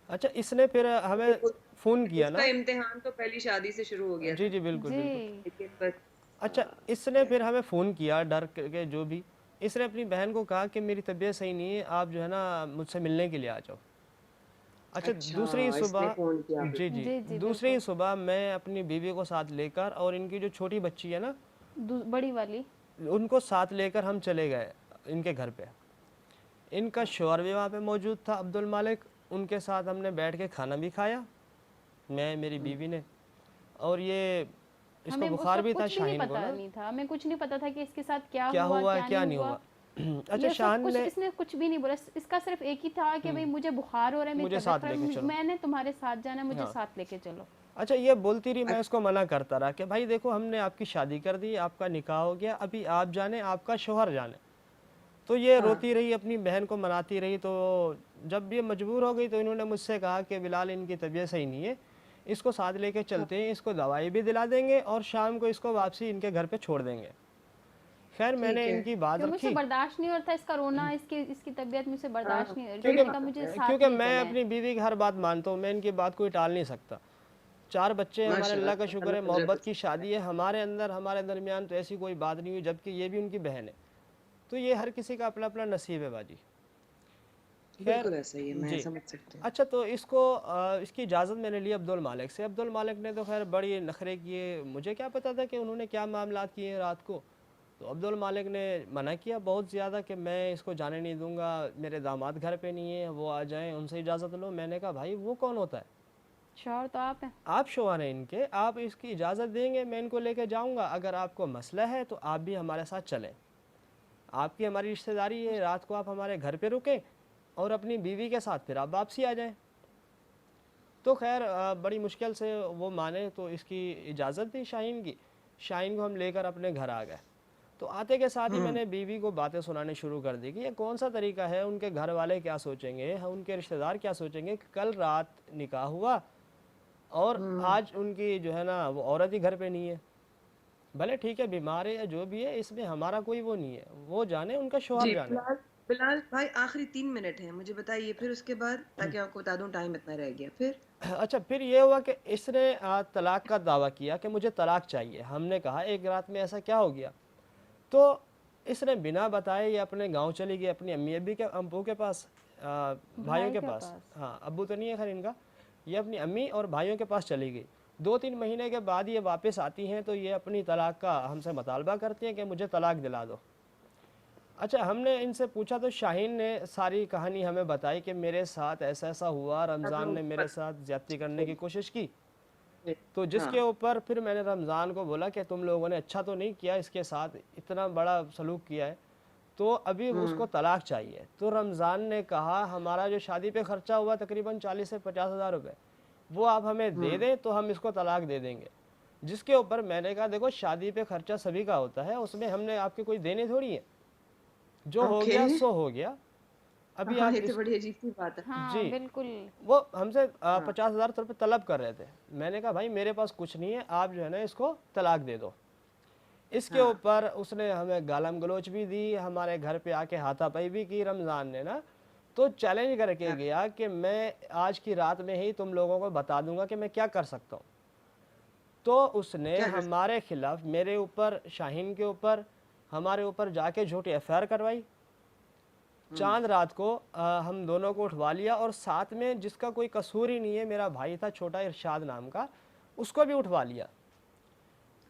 अच्छा, इसने फिर हमें देखो, फ़ोन किया उसका ना। इम्तिहान तो पहली शादी से शुरू हो गया जी था, जी, बिल्कुल बिल्कुल। जी। लेकिन बस अच्छा, इसने फिर हमें फ़ोन किया डर के, जो भी, इसने अपनी बहन को कहा कि मेरी तबीयत सही नहीं है, आप जो है ना मुझसे मिलने के लिए आ जाओ। अच्छा, अच्छा, दूसरी ही इसने सुबह, फोन किया फिर। जी जी, जी जी दूसरी ही बिल्कुल। सुबह मैं अपनी बीवी को साथ लेकर और इनकी जो छोटी बच्ची है ना बड़ी वाली। उनको साथ लेकर हम चले गए इनके घर पे। इनका शौहर भी वहाँ पे मौजूद था, अब्दुल मालिक, उनके साथ हमने बैठ के खाना भी खाया, मैं मेरी बीवी ने। और ये इसको हमें उस बुखार वक्त भी था कुछ भी नहीं शाहीन को पता ना, नहीं था, हमें कुछ नहीं पता था कि इसके साथ क्या क्या हुआ हुआ है क्या क्या नहीं नहीं हुआ। हुआ। अच्छा, ये सब शान कुछ ने इसने कुछ भी नहीं बोला, इसका सिर्फ एक ही था कि भाई मुझे बुखार हो रहा है, मेरी मुझे तबीयत साथ खराब लेके है, चलो। मैंने तुम्हारे साथ जाना है, मुझे हाँ, साथ लेके चलो। अच्छा, ये बोलती रही, मैं उसको मना करता रहा कि भाई देखो हमने आपकी शादी कर दी, आपका निकाह हो गया, अभी आप जाने, आपका शौहर जाने। तो ये हाँ, रोती रही, अपनी बहन को मनाती रही। तो जब ये मजबूर हो गई तो इन्होंने मुझसे कहा कि बिलाल इनकी तबीयत सही नहीं है, इसको साथ लेके चलते हैं, इसको दवाई भी दिला देंगे और शाम को इसको वापसी इनके घर पे छोड़ देंगे। खैर ठीक मैंने है। इनकी बात क्यों मुझसे रखी। बर्दाश्त नहीं हो रहा था इसका रोना, इसकी इसकी तबीयत मुझसे हाँ, बर्दाश्त नहीं हो रही थी, सही क्योंकि मैंने कहा बात मुझे है। साथ क्योंकि ले मैं चलें। अपनी बीवी की हर बात मानता हूँ, मैं इनकी बात कोई टाल नहीं सकता। 4 बच्चे हैं हमारे, अल्लाह का माशाल्लाह, शुक्र है, अल्लाह मोहब्बत तजरबे की से है। शादी है हमारे अंदर, हमारे दरमियान तो ऐसी कोई बात नहीं हुई, जबकि ये भी उनकी बहन है। तो ये हर किसी का अपना अपना नसीब है बाजी। खैर, बिल्कुल ऐसा ही है, मैं जी। समझ सकती हूँ। अच्छा, तो इसको इसकी इजाज़त मैंने ली अब्दुल मालिक से। अब्दुल मालिक ने तो खैर बड़ी नखरे किए, मुझे क्या पता था कि उन्होंने क्या मामलात किए हैं रात को। तो अब्दुल मालिक ने मना किया बहुत ज़्यादा कि मैं इसको जाने नहीं दूंगा, मेरे दामाद घर पे नहीं है, वो आ जाएं, उनसे इजाज़त लो। मैंने कहा भाई वो कौन होता है, शौहर तो आप हैं। आप शौहर हैं इनके, आप इसकी इजाज़त देंगे, मैं इनको लेके जाऊंगा। अगर आपको मसला है तो आप भी हमारे साथ चलें, आपकी हमारी रिश्तेदारी है, रात को आप हमारे घर पे रुकें और अपनी बीवी के साथ फिर आप वापसी आ जाएं। तो खैर बड़ी मुश्किल से वो माने, तो इसकी इजाज़त दी शाहीन की। शाहीन को हम लेकर अपने घर आ गए। तो आते के साथ ही मैंने बीवी को बातें सुनाने शुरू कर दी कि ये कौन सा तरीका है, उनके घर वाले क्या सोचेंगे, उनके रिश्तेदार क्या सोचेंगे कि कल रात निकाह हुआ और आज उनकी जो है ना वो औरत ही घर पे नहीं है। भले ठीक है बीमार है या जो भी है, इसमें हमारा कोई वो नहीं है, वो जाने, उनका शौहर जी, जाने। बिलाल बिलाल भाई, आखिरी 3 मिनट हैं, मुझे बताइए फिर उसके बाद, ताकि आपको बता दूं टाइम इतना रह गया फिर। अच्छा, फिर ये हुआ कि इसने तलाक का दावा किया कि मुझे तलाक चाहिए। हमने कहा एक रात में ऐसा क्या हो गया। तो इसने बिना बताए ये अपने गांव चली गई, अपनी अम्मी अब्बी के अब्बू के पास, भाइयों भाई के के पास। पास। हाँ, अब्बू तो नहीं है खैर इनका, ये अपनी अम्मी और भाइयों के पास चली गई। 2-3 महीने के बाद ये वापस आती हैं तो ये अपनी तलाक का हमसे मुतालबा करती हैं कि मुझे तलाक दिला दो। अच्छा, हमने इनसे पूछा तो शाहीन ने सारी कहानी हमें बताई कि मेरे साथ ऐसा ऐसा हुआ, रमज़ान ने मेरे साथ ज़्यादती करने की कोशिश की। तो जिसके हाँ, ऊपर फिर मैंने रमज़ान को बोला कि तुम लोगों ने अच्छा तो नहीं किया, इसके साथ इतना बड़ा सलूक किया है, तो अभी उसको तलाक चाहिए। तो रमज़ान ने कहा हमारा जो शादी पे ख़र्चा हुआ तकरीबन 40 से 50 हज़ार रुपये, वो आप हमें दे दें तो हम इसको तलाक दे देंगे। जिसके ऊपर मैंने कहा देखो शादी पे ख़र्चा सभी का होता है, उसमें हमने आपके कोई देने थोड़ी है, जो हो ओके। गया सो हो गया। अभी हाँ, आप ये तो इस, बड़ी अजीब सी बात है। हाँ जी, बिल्कुल। वो हमसे हाँ, 50 हज़ार रुपये तलब कर रहे थे। मैंने कहा भाई मेरे पास कुछ नहीं है, आप जो है ना इसको तलाक दे दो। इसके हाँ, ऊपर उसने हमें गालम गलोच भी दी, हमारे घर पे आके हाथापाई भी की रमज़ान ने ना। तो चैलेंज करके हाँ, गया कि मैं आज की रात में ही तुम लोगों को बता दूंगा कि मैं क्या कर सकता हूँ। तो उसने क्या कर सकते? हमारे खिलाफ, मेरे ऊपर, शाहीन के ऊपर, हमारे ऊपर जाके झूठी एफआईआर करवाई। चांद रात को हम दोनों को उठवा लिया और साथ में जिसका कोई कसूर ही नहीं है, मेरा भाई था छोटा इरशाद नाम का, उसको भी उठवा लिया।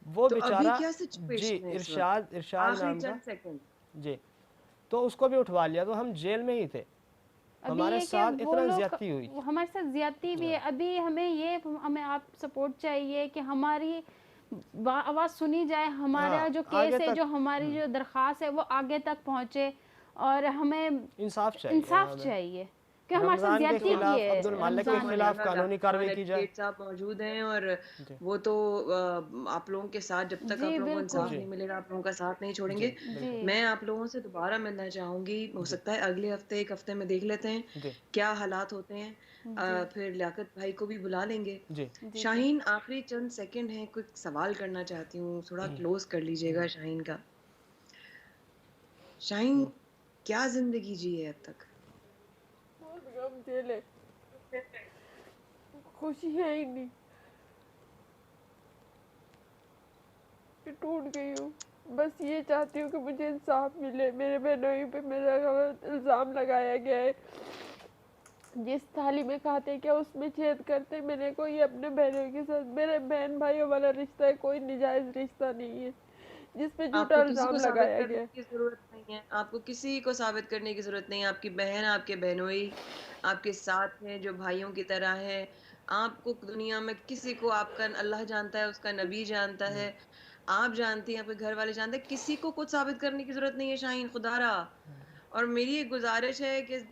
वो तो अभी बेचारा, क्या जी, सिचुएशन है इस वक्त? इरशाद इरशाद आखिरी नाम का, चंद सेकंड। जी, तो उसको भी उठवा लिया। तो हम जेल में ही थे। अभी हमारे ये कि साथ वो इतना लोग ज्यादती हुई। वो हमारे साथ ज्यादती भी है। अभी हमें आप सपोर्ट चाहिए कि हमारी आवाज़ सुनी जाए, हमारा हाँ, जो आगे केस है, तक जो हमारी जो दरख्वास्त है वो आगे तक पहुँचे, और हमें इंसाफ चाहिए इंसाफ हमें। चाहिए कि हमारे साथ रमज़ान के ज्यादती की खिलाफ, है अब्दुल मालिक के रमज़ान हमारे में। खिलाफ यहाँ कानूनी रहमान कार्रवाई की जाए। एडवोकेट साहब मौजूद हैं और जी वो तो आप लोगों के साथ, जब तक जी आप लोगों को बिल्कुल। इंसाफ जी नहीं मिलेगा, आप लोगों का साथ नहीं जी छोड़ेंगे। जी बिल्कुल। मैं आप लोगों से दोबारा मिलना चाहूंगी, हो जी सकता है अगले हफ्ते, एक हफ्ते में देख लेते हैं जी क्या हालात होते हैं। जी फिर लियाकत भाई को भी बुला लेंगे। जी जी जी शाहीन, आखिरी चंद सेकंड हैं, कोई सवाल करना चाहती हूँ, थोड़ा क्लोज कर लीजिएगा शाहीन का। शाहीन, क्या जिंदगी जी है अब तक? बहुत गम झेले, खुशी है ही नहीं कि टूट गई हूँ। बस ये चाहती हूँ कि मुझे इंसाफ मिले। मेरे बहनोई पे मेरा गलत इल्ज़ाम लगाया गया है। जिस थाली में खाते क्या उसमें छेद करते। मैंने कोई अपने बहनों के साथ, मेरे बहन भाइयों वाला रिश्ता है, कोई निजायज़ रिश्ता नहीं है जिस पे झूठा आपको किसी को इल्ज़ाम साबित लगाया करने गया है। की जरूरत नहीं है, आपको किसी को साबित करने की जरूरत नहीं है। आपकी बहन, आपके बहनोई आपके साथ हैं, जो भाइयों की तरह है। आपको दुनिया में किसी को, आपका अल्लाह जानता है, उसका नबी जानता है, आप जानती हैं, आपके घर वाले जानते हैं, किसी को कुछ साबित करने की जरूरत नहीं है शाहीन, खुदारा। और मेरी एक गुजारिश है कि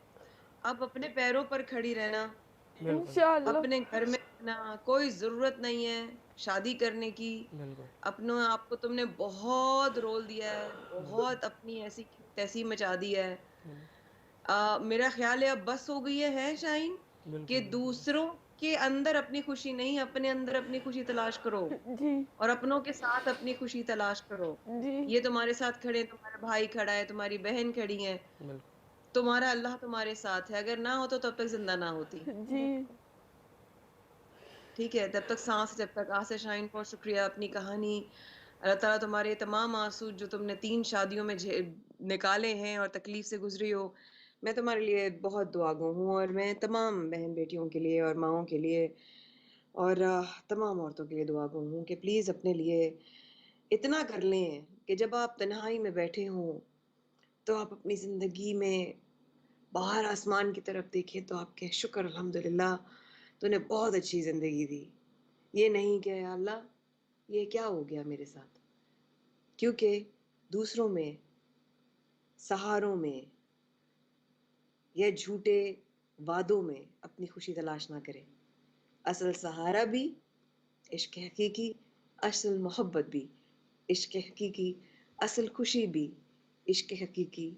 आप अपने पैरों पर खड़ी रहना, बिल्कुल इंशाअल्लाह। अपने घर में रहना। कोई जरूरत नहीं है शादी करने की। बिल्कुल अपनों आपको तुमने बहुत रोल दिया है, बहुत अपनी ऐसी तैसी मचा दी है। मेरा ख्याल है अब बस हो गई है शाहीन, कि बिल्कुल बिल्कुल दूसरों के अंदर अपनी खुशी नहीं, अपने अंदर अपनी खुशी तलाश करो, जी और अपनों के साथ अपनी खुशी तलाश करो। जी ये तुम्हारे साथ खड़े, तुम्हारा भाई खड़ा है, तुम्हारी बहन खड़ी है, बिल्कुल तुम्हारा अल्लाह तुम्हारे साथ है। अगर ना हो तो तब तक जिंदा ना होती। जी बिल्कुल। ठीक है, तब तक सांस, जब तक आसे शाहीन, बहुत शुक्रिया अपनी कहानी। अल्लाह ताला तुम्हारे तमाम आंसू जो तुमने 3 शादियों में निकाले हैं और तकलीफ से गुजरी हो, मैं तुम्हारे लिए बहुत दुआगो हूँ, और मैं तमाम बहन बेटियों के लिए और माओं के लिए और तमाम औरतों के लिए दुआगो हूँ कि प्लीज़ अपने लिए इतना कर लें कि जब आप तन्हाई में बैठे हों, तो आप अपनी ज़िंदगी में बाहर आसमान की तरफ देखें तो आप कहें, शुक्र अल्हम्दुलिल्लाह, तूने बहुत अच्छी ज़िंदगी दी। ये नहीं कि या अल्लाह, ये क्या हो गया मेरे साथ। क्योंकि दूसरों में, सहारों में या झूठे वादों में अपनी खुशी तलाश ना करें। असल सहारा भी इश्क हकीकी, असल मोहब्बत भी इश्क हकीकी, असल खुशी भी इश्क हकीकी,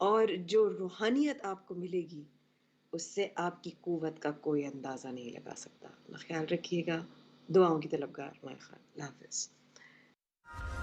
और जो रूहानियत आपको मिलेगी, उससे आपकी कुव्वत का कोई अंदाज़ा नहीं लगा सकता। अपना ख्याल रखिएगा। दुआओं की तलबगार। माय ख्याल। अल्लाह हाफ़िज़।